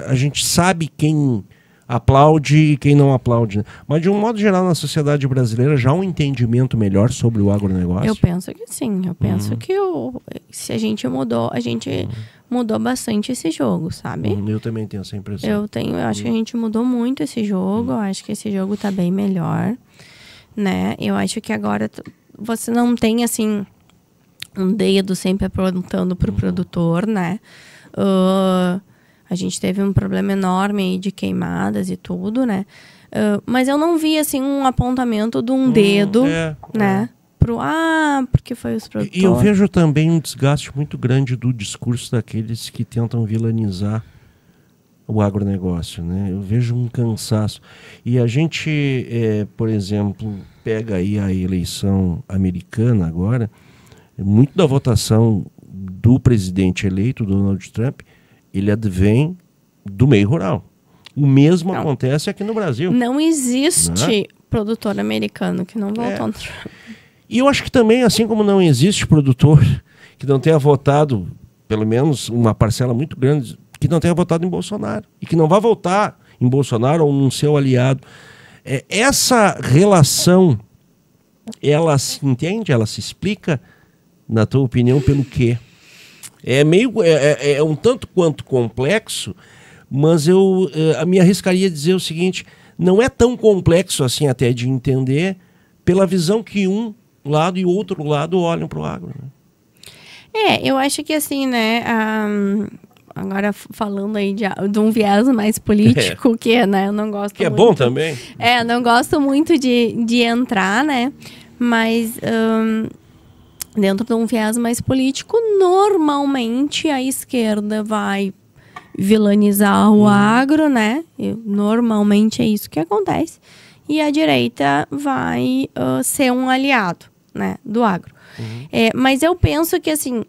a gente sabe quem aplaude e quem não aplaude, né? Mas de um modo geral na sociedade brasileira já há um entendimento melhor sobre o agronegócio? Eu penso que sim, eu penso que se a gente mudou bastante esse jogo, sabe? Eu também tenho essa impressão. Eu acho que a gente mudou muito esse jogo, eu acho que esse jogo tá bem melhor, né? Eu acho que agora você não tem, assim, um dedo sempre apontando pro produtor, né? A gente teve um problema enorme aí de queimadas e tudo, né? Mas eu não vi, assim, um apontamento de um dedo, né? Porque foi os produtores. E eu vejo também um desgaste muito grande do discurso daqueles que tentam vilanizar o agronegócio, né? Eu vejo um cansaço. E a gente, por exemplo, pega aí a eleição americana agora, muito da votação do presidente eleito, Donald Trump, ele advém do meio rural. O mesmo acontece aqui no Brasil. Não existe produtor americano que não votou no Trump. E eu acho que também, assim como não existe produtor que não tenha votado, pelo menos uma parcela muito grande, que não tenha votado em Bolsonaro. E que não vai votar em Bolsonaro ou num seu aliado. Essa relação, ela se entende, ela se explica, na tua opinião, pelo quê? É um tanto quanto complexo, mas eu me arriscaria a dizer o seguinte, não é tão complexo assim até de entender pela visão que um lado e o outro lado olham para o agro. Né? Eu acho que assim, né, agora falando aí de um viés mais político, que né, eu não gosto que muito. É bom também. Não gosto muito de entrar, né, mas... dentro de um viés mais político, normalmente a esquerda vai vilanizar o agro, né? Normalmente é isso que acontece. E a direita vai ser um aliado, né, do agro. Mas eu penso que, assim,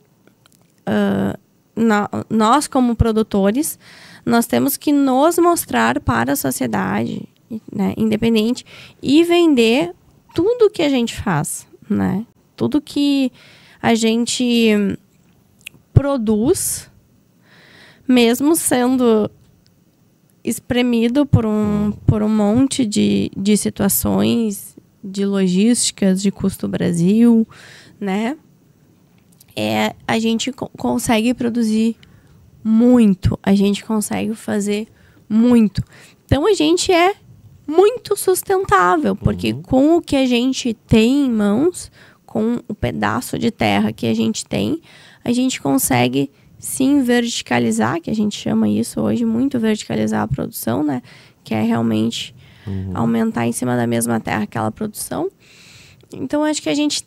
nós como produtores, nós temos que nos mostrar para a sociedade, né, independente, e vender tudo que a gente faz, né? Tudo que a gente produz, mesmo sendo espremido por um monte de situações, de logísticas, de custo Brasil, né? A gente consegue produzir muito, a gente consegue fazer muito. Então, a gente é muito sustentável, porque com o que a gente tem em mãos, com o pedaço de terra que a gente tem, a gente consegue sim verticalizar, que a gente chama isso hoje, muito verticalizar a produção, né? Que é realmente aumentar em cima da mesma terra aquela produção. Então, acho que a gente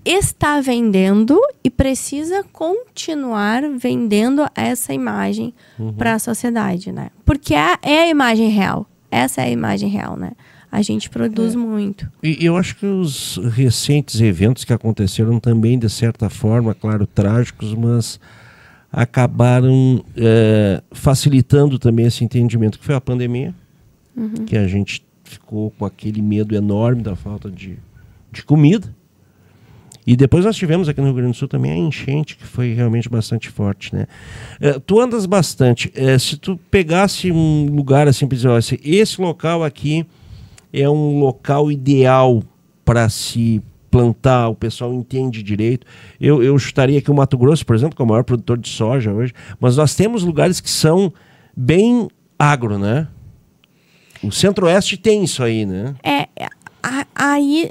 está vendendo e precisa continuar vendendo essa imagem para a sociedade, né? Porque é a imagem real. Essa é a imagem real, né? A gente produz muito. E eu acho que os recentes eventos que aconteceram também, de certa forma, claro, trágicos, mas acabaram facilitando também esse entendimento, que foi a pandemia, que a gente ficou com aquele medo enorme da falta de comida. E depois nós tivemos aqui no Rio Grande do Sul também a enchente, que foi realmente bastante forte, né? Tu andas bastante. Se tu pegasse um lugar assim, para dizer, ó, esse local aqui é um local ideal para se plantar, o pessoal entende direito. Eu chutaria aqui o Mato Grosso, por exemplo, que é o maior produtor de soja hoje, mas nós temos lugares que são bem agro, né? O Centro-Oeste tem isso aí, né? Aí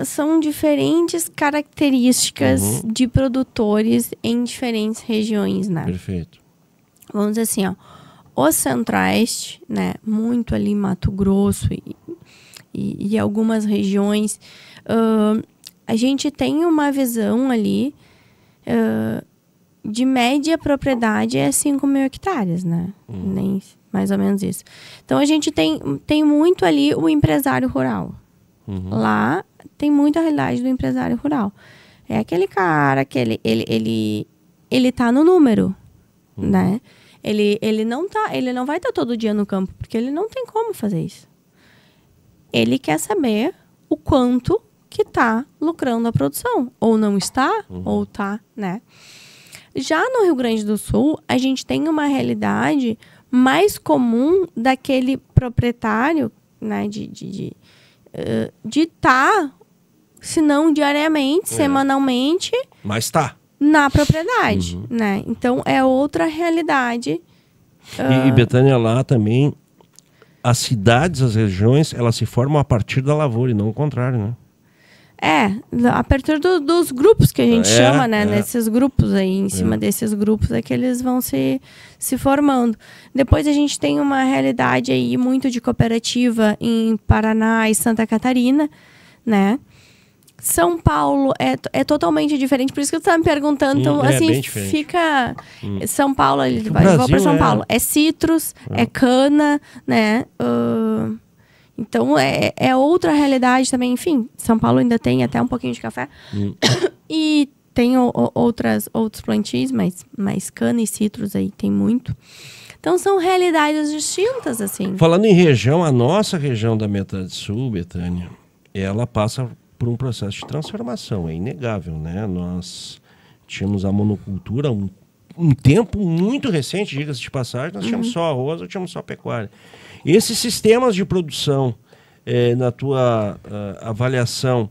são diferentes características de produtores em diferentes regiões, né? Perfeito. Vamos dizer assim, ó, o Centro-Oeste, né? Muito ali Mato Grosso e algumas regiões, a gente tem uma visão ali de média propriedade é 5.000 hectares, né? Nem mais ou menos isso. Então, a gente tem muito ali o empresário rural. Lá tem muita realidade do empresário rural. É aquele cara que ele tá no número, né? Ele não vai estar todo dia no campo, porque ele não tem como fazer isso. Ele quer saber o quanto que está lucrando a produção. Ou não está, ou está, né? Já no Rio Grande do Sul, a gente tem uma realidade mais comum daquele proprietário, né? De estar, se não diariamente, semanalmente... Mas está. Na propriedade, né? Então, é outra realidade. E Betânia, lá também, as cidades, as regiões, elas se formam a partir da lavoura e não o contrário, né? A partir dos grupos que a gente chama, né? Nesses grupos aí, em cima desses grupos é que eles vão se formando. Depois a gente tem uma realidade aí muito de cooperativa em Paraná e Santa Catarina, né? São Paulo é totalmente diferente, por isso que tu tá me perguntando, então, assim, fica... São Paulo, ele vai para São Paulo. É citros, é cana, né? Então, é outra realidade também. Enfim, São Paulo ainda tem até um pouquinho de café. E tem outros plantios, mas cana e citros aí tem muito. Então, são realidades distintas, assim. Falando em região, a nossa região da metade sul, Betânia, ela passa por um processo de transformação, é inegável, né? Nós tínhamos a monocultura um tempo muito recente, diga-se de passagem, nós tínhamos só arroz, ou tínhamos só pecuária. Esses sistemas de produção, na tua avaliação,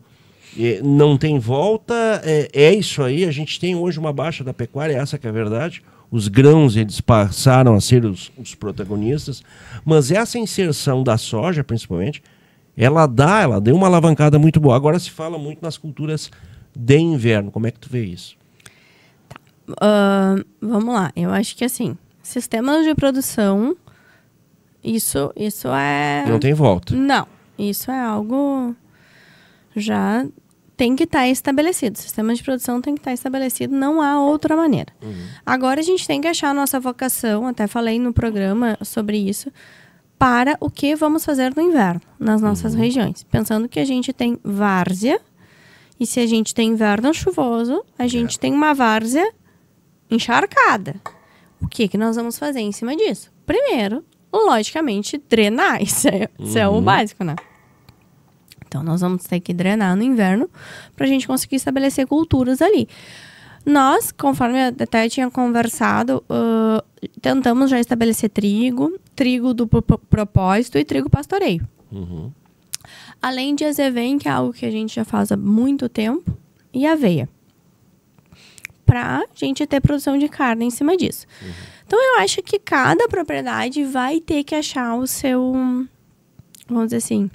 não tem volta? É isso aí? A gente tem hoje uma baixa da pecuária, essa que é a verdade? Os grãos, eles passaram a ser os protagonistas, mas essa inserção da soja, principalmente, ela deu uma alavancada muito boa. Agora se fala muito nas culturas de inverno. Como é que tu vê isso? Vamos lá. Eu acho que, assim, sistemas de produção, isso é... Não tem volta. Não. Isso é algo... Já tem que estar estabelecido. O sistema de produção tem que estar estabelecido. Não há outra maneira. Agora a gente tem que achar a nossa vocação. Até falei no programa sobre isso. Para o que vamos fazer no inverno, nas nossas regiões. Pensando que a gente tem várzea, e se a gente tem inverno chuvoso, a gente tem uma várzea encharcada. O que nós vamos fazer em cima disso? Primeiro, logicamente, drenar. Isso é o básico, né? Então, nós vamos ter que drenar no inverno para a gente conseguir estabelecer culturas ali. Nós, conforme eu até tinha conversado, tentamos já estabelecer trigo do propósito e trigo pastoreio. Além de azevém, que é algo que a gente já faz há muito tempo, e aveia. Para a gente ter produção de carne em cima disso. Então, eu acho que cada propriedade vai ter que achar o seu, vamos dizer assim,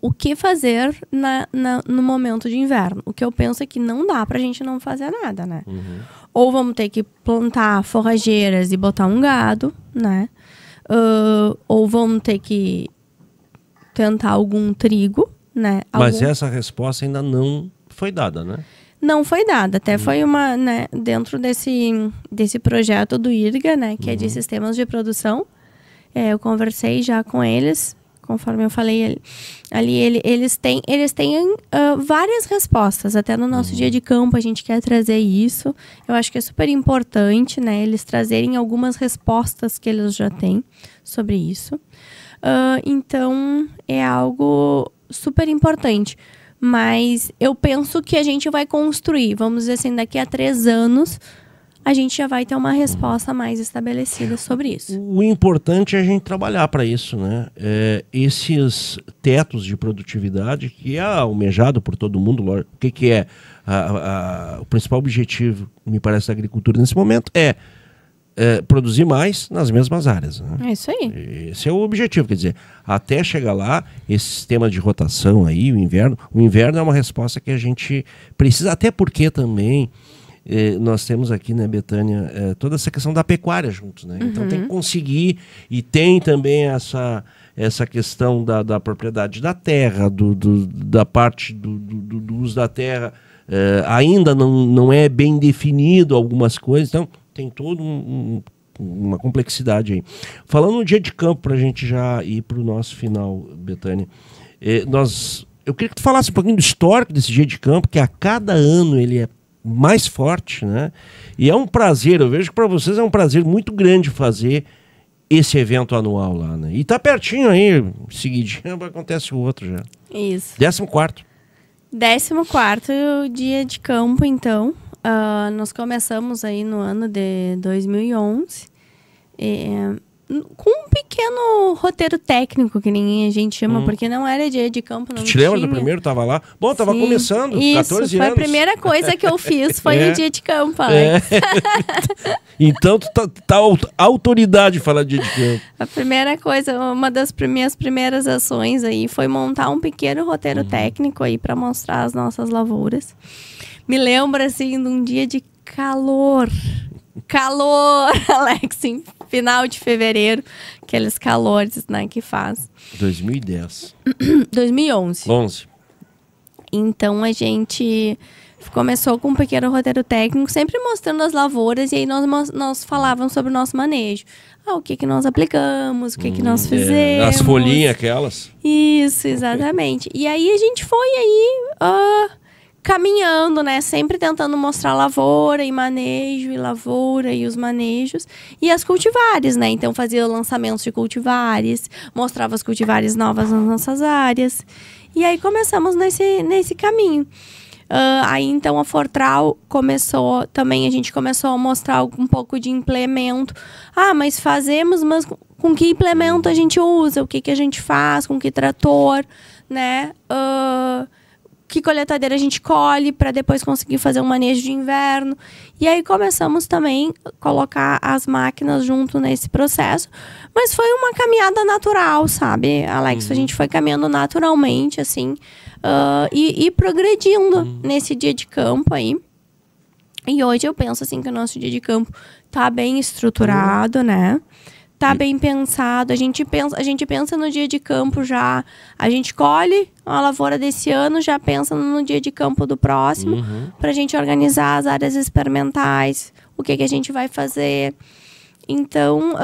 o que fazer no momento de inverno. O que eu penso é que não dá pra gente não fazer nada, né? Ou vamos ter que plantar forrageiras e botar um gado, né? Ou vamos ter que tentar algum trigo, né? Mas essa resposta ainda não foi dada, né? Não foi dada. Até foi uma, né, dentro desse projeto do IRGA, né? Que é de sistemas de produção. Eu conversei já com eles. Conforme eu falei ali, eles têm várias respostas. Até no nosso dia de campo a gente quer trazer isso. Eu acho que é super importante, né, eles trazerem algumas respostas que eles já têm sobre isso. Então, é algo super importante. Mas eu penso que a gente vai construir, vamos dizer assim, daqui a 3 anos... a gente já vai ter uma resposta mais estabelecida sobre isso. O importante é a gente trabalhar para isso, né? Esses tetos de produtividade, que é almejado por todo mundo, lógico. O que é o principal objetivo, me parece, da agricultura nesse momento é produzir mais nas mesmas áreas, né? É isso aí. Esse é o objetivo, quer dizer, até chegar lá, esse sistema de rotação aí, o inverno é uma resposta que a gente precisa, até porque também... nós temos aqui, né, Betânia, toda essa questão da pecuária juntos, né? Então tem que conseguir, e tem também essa questão da propriedade da terra, da parte do uso da terra, ainda não é bem definido algumas coisas, então tem todo uma complexidade aí. Falando no dia de campo, para a gente já ir para o nosso final, Bethânia, eu queria que tu falasse um pouquinho do histórico desse dia de campo, que a cada ano ele é mais forte, né? E é um prazer, eu vejo que para vocês é um prazer muito grande fazer esse evento anual lá, né? E tá pertinho aí, seguidinho, acontece o outro já. Isso. 14º. 14º dia de campo, então. Nós começamos aí no ano de 2011. Com um pequeno roteiro técnico, que nem a gente chama, porque não era dia de campo, não tinha. Te lembra do primeiro? Tava lá? Bom, tava começando, isso, 14 foi anos. a primeira coisa que eu fiz, foi o dia de campo, Alex. Então, tu tá autoridade falar de dia de campo. A primeira coisa, uma das minhas primeiras ações aí foi montar um pequeno roteiro técnico aí para mostrar as nossas lavouras. Me lembra, assim, de um dia de calor, Alex, em final de fevereiro, aqueles calores, né, que faz. 2010. 2011. 11. Então, a gente começou com um pequeno roteiro técnico, sempre mostrando as lavouras, e aí nós falávamos sobre o nosso manejo. O que nós aplicamos, o que nós fizemos. As folhinhas aquelas. Isso, exatamente. E aí a gente foi aí caminhando, né? Sempre tentando mostrar lavoura e manejo, e lavoura e os manejos. E as cultivares, né? Então fazia lançamentos de cultivares, mostrava as cultivares novas nas nossas áreas. E aí começamos nesse caminho. Aí então a Fortral começou, também a gente começou a mostrar um pouco de implemento. Mas fazemos, mas com que implemento a gente usa? O que a gente faz? Com que trator? Né? Que coletadeira a gente colhe para depois conseguir fazer um manejo de inverno. E aí começamos também a colocar as máquinas junto nesse processo. Mas foi uma caminhada natural, sabe, Alex? A gente foi caminhando naturalmente, assim, e progredindo nesse dia de campo aí. E hoje eu penso, assim, que o nosso dia de campo tá bem estruturado, né? Tá bem pensado, a gente pensa no dia de campo já, a gente colhe a lavoura desse ano, já pensa no dia de campo do próximo, pra gente organizar as áreas experimentais, o que a gente vai fazer. Então,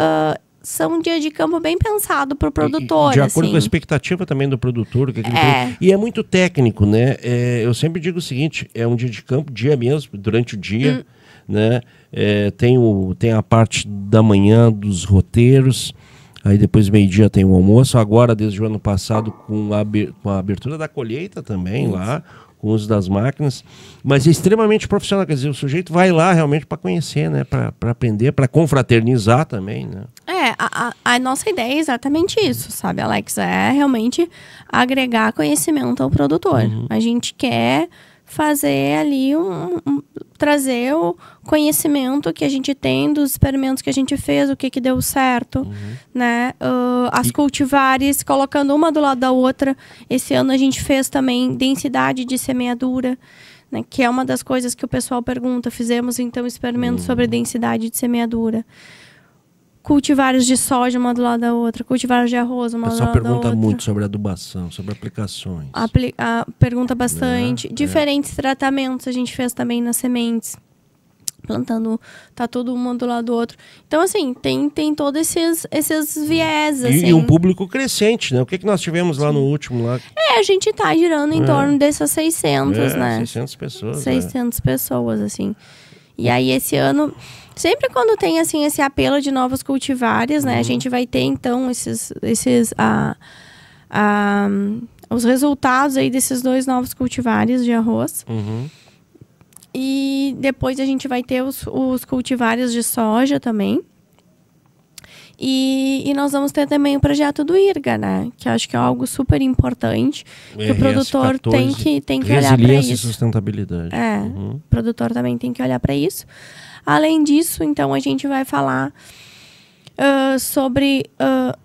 são um dia de campo bem pensado pro produtor. De acordo assim, com a expectativa também do produtor. E é muito técnico, né? Eu sempre digo o seguinte, é um dia de campo, dia mesmo, durante o dia, né? Tem a parte da manhã dos roteiros, aí depois meio-dia tem o almoço, agora desde o ano passado com a abertura da colheita também lá, com o uso das máquinas, mas é extremamente profissional, quer dizer, o sujeito vai lá realmente para conhecer, né, para aprender, para confraternizar também, né? A nossa ideia é exatamente isso, sabe, Alex? É realmente agregar conhecimento ao produtor. A gente quer fazer ali trazer o conhecimento que a gente tem dos experimentos que a gente fez, o que deu certo, né? As cultivares, colocando uma do lado da outra. Esse ano a gente fez também densidade de semeadura, né? Que é uma das coisas que o pessoal pergunta. Fizemos, então, experimentos sobre densidade de semeadura. Cultivares de soja uma do lado da outra, cultivares de arroz uma do lado da outra. O pessoal pergunta muito sobre adubação, sobre aplicações. Pergunta bastante. Diferentes tratamentos a gente fez também nas sementes. Plantando, tá todo um do lado do outro. Então, assim, tem todos esses viés, assim. E um público crescente, né? O que nós tivemos lá no último? Lá? A gente tá girando em torno dessas 600, né? 600 pessoas. 600 pessoas, assim. E aí, esse ano... Sempre quando tem, assim, esse apelo de novos cultivares, né? A gente vai ter, então, os resultados aí desses 2 novos cultivares de arroz. E depois a gente vai ter os cultivares de soja também. E nós vamos ter também o projeto do IRGA, né? Que eu acho que é algo super importante. Que o produtor tem que olhar para isso. Resiliência e sustentabilidade. O produtor também tem que olhar para isso. Além disso, então, a gente vai falar sobre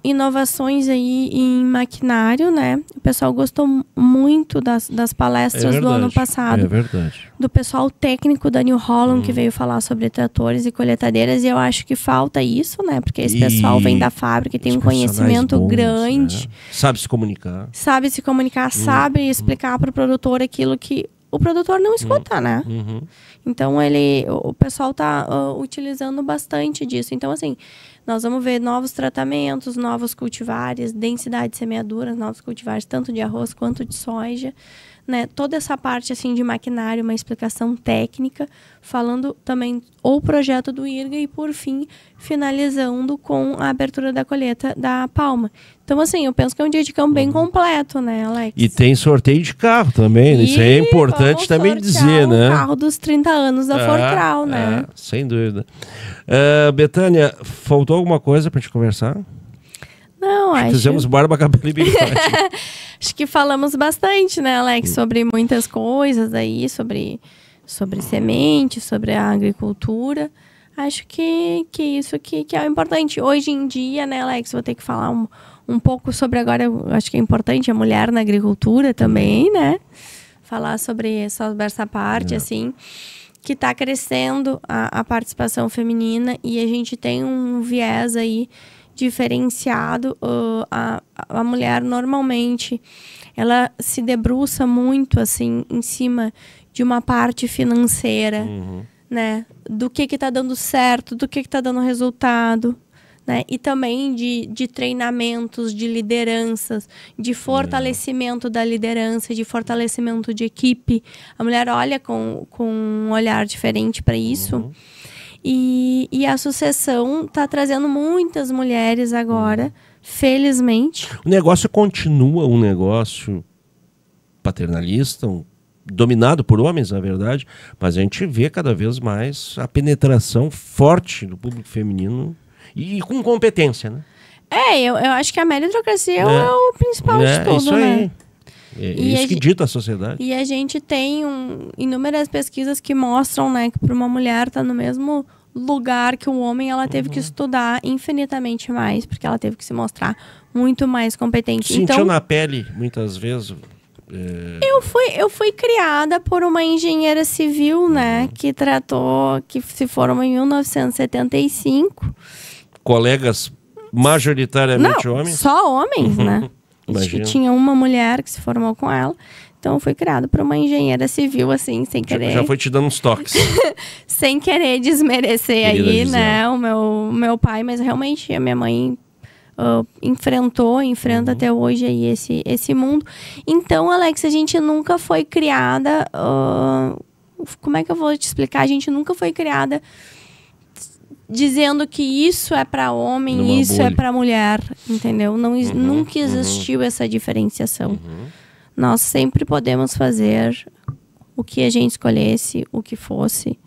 inovações aí em maquinário, né? O pessoal gostou muito das palestras do ano passado. É verdade. Do pessoal técnico da New Holland, que veio falar sobre tratores e coletadeiras. E eu acho que falta isso, né? Porque esse pessoal vem da fábrica e tem um conhecimento grande. Sabe se comunicar. Sabe se comunicar, sabe explicar para o produtor aquilo que o produtor não escuta, né? Então, o pessoal está utilizando bastante disso. Então, assim, nós vamos ver novos tratamentos, novos cultivares, densidade de semeaduras, novos cultivares, tanto de arroz quanto de soja. Né? Toda essa parte assim, de maquinário, uma explicação técnica, falando também o projeto do IRGA e, por fim, finalizando com a abertura da colheita da palma. Então, assim, eu penso que é um dia de campo bem completo, né, Alex? E tem sorteio de carro também, isso é importante também dizer, né? O carro dos 30 anos da Fortral, né? Sem dúvida. Betânia, faltou alguma coisa para a gente conversar? Não, acho... Fizemos barba, cabelo e bigode. Acho que falamos bastante, né, Alex, sobre muitas coisas aí, sobre semente, sobre a agricultura. Acho que isso que é o importante. Hoje em dia, né, Alex, vou ter que falar um pouco sobre agora, eu acho que é importante a mulher na agricultura também, né? Falar sobre essa parte, assim, que está crescendo a participação feminina e a gente tem um viés aí diferenciado. A mulher normalmente ela se debruça muito assim em cima de uma parte financeira, né, do que está dando certo, do que está dando resultado, né, e também de treinamentos, de lideranças, de fortalecimento da liderança, de fortalecimento de equipe. A mulher olha com um olhar diferente para isso. E a sucessão está trazendo muitas mulheres agora, felizmente. O negócio continua um negócio paternalista, dominado por homens, na verdade, mas a gente vê cada vez mais a penetração forte do público feminino e com competência, né? Eu acho que a meritocracia é o principal de tudo, isso né? É isso que dita a sociedade. E a gente tem inúmeras pesquisas que mostram, né, que para uma mulher estar no mesmo lugar que o homem, ela teve que estudar infinitamente mais, porque ela teve que se mostrar muito mais competente. Sentiu na pele, muitas vezes? Eu fui criada por uma engenheira civil, né, que se formou em 1975. Colegas majoritariamente homens? Só homens, né? Acho que tinha uma mulher que se formou com ela. Então, fui criada por uma engenheira civil, assim, sem querer... Já foi te dando uns toques. Sem querer desmerecer aí, né, o meu pai. Mas, realmente, a minha mãe enfrenta até hoje aí esse mundo. Então, Alex, a gente nunca foi criada... como é que eu vou te explicar? A gente nunca foi criada dizendo que isso é para homem, isso é para mulher, entendeu? Nunca existiu essa diferenciação. Nós sempre podemos fazer o que a gente escolhesse, o que fosse,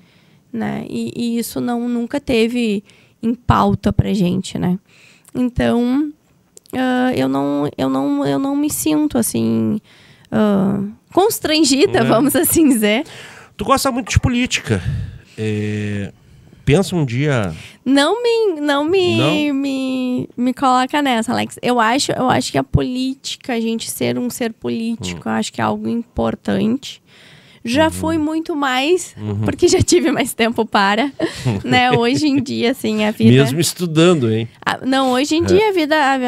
né? E isso nunca teve em pauta pra gente, né? Então, eu não me sinto, assim, constrangida, vamos assim dizer. Tu gosta muito de política. Pensa um dia... Não me coloca nessa, Alex. Eu acho que a política, a gente ser um ser político, eu acho que é algo importante. Já fui muito mais, porque já tive mais tempo para, né? Hoje em dia, assim, a vida... Mesmo estudando, hein? Não, hoje em dia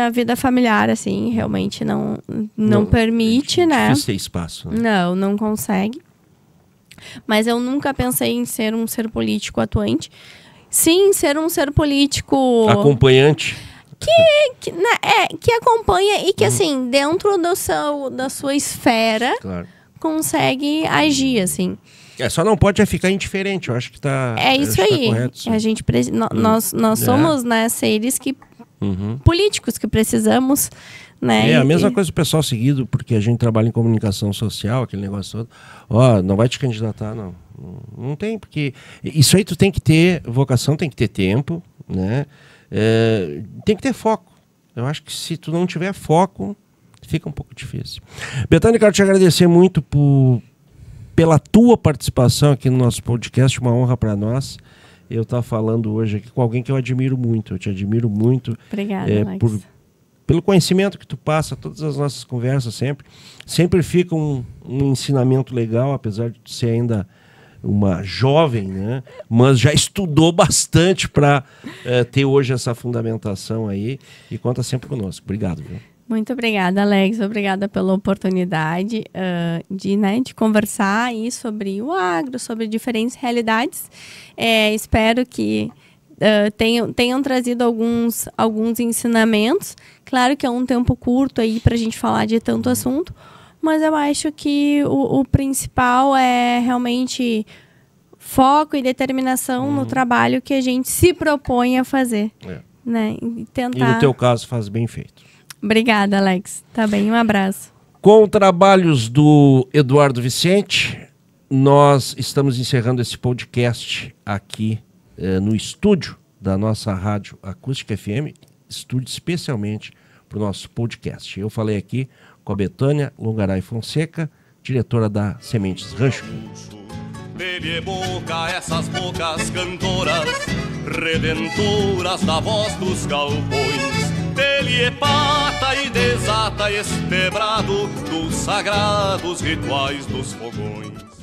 a vida familiar, assim, realmente não permite, né? Difícil ter espaço. Né? Não consegue. Mas eu nunca pensei em ser um ser político atuante. Sim, ser um ser político... Acompanhante. Que acompanha e que, assim, dentro da sua esfera, consegue agir, assim. Só não pode ficar indiferente, eu acho que está... É isso aí. Correto, a gente nós somos, né, seres políticos que precisamos... Né? A mesma coisa do pessoal seguido, porque a gente trabalha em comunicação social, aquele negócio todo. Não vai te candidatar, não. Não tem, porque... Isso aí tu tem que ter vocação, tem que ter tempo, né? Tem que ter foco. Eu acho que se tu não tiver foco, fica um pouco difícil. Betânia, quero te agradecer muito pela tua participação aqui no nosso podcast, uma honra para nós. Eu estou falando hoje aqui com alguém que eu admiro muito. Eu te admiro muito. Obrigada, Alex. Pelo conhecimento que tu passa, todas as nossas conversas sempre fica um ensinamento legal, apesar de tu ser ainda uma jovem, né? Mas já estudou bastante para ter hoje essa fundamentação aí e conta sempre conosco. Obrigado, viu? Muito obrigada, Alex. Obrigada pela oportunidade de conversar aí sobre o agro, sobre diferentes realidades. Espero que tenham trazido alguns ensinamentos. Claro que é um tempo curto aí para a gente falar de tanto assunto, mas eu acho que o principal é realmente foco e determinação no trabalho que a gente se propõe a fazer. Né? E no teu caso faz bem feito. Obrigada, Alex. Tá bem, um abraço. Com trabalhos do Eduardo Vicente, nós estamos encerrando esse podcast aqui no estúdio da nossa rádio Acústica FM, estúdio especialmente para o nosso podcast. Eu falei aqui com a Betânia Longaray Fonseca, diretora da Sementes Rancho. Dele boca essas bocas cantoras, redentoras da voz dos galpões. Dele é pata e desata este brado dos sagrados rituais dos fogões.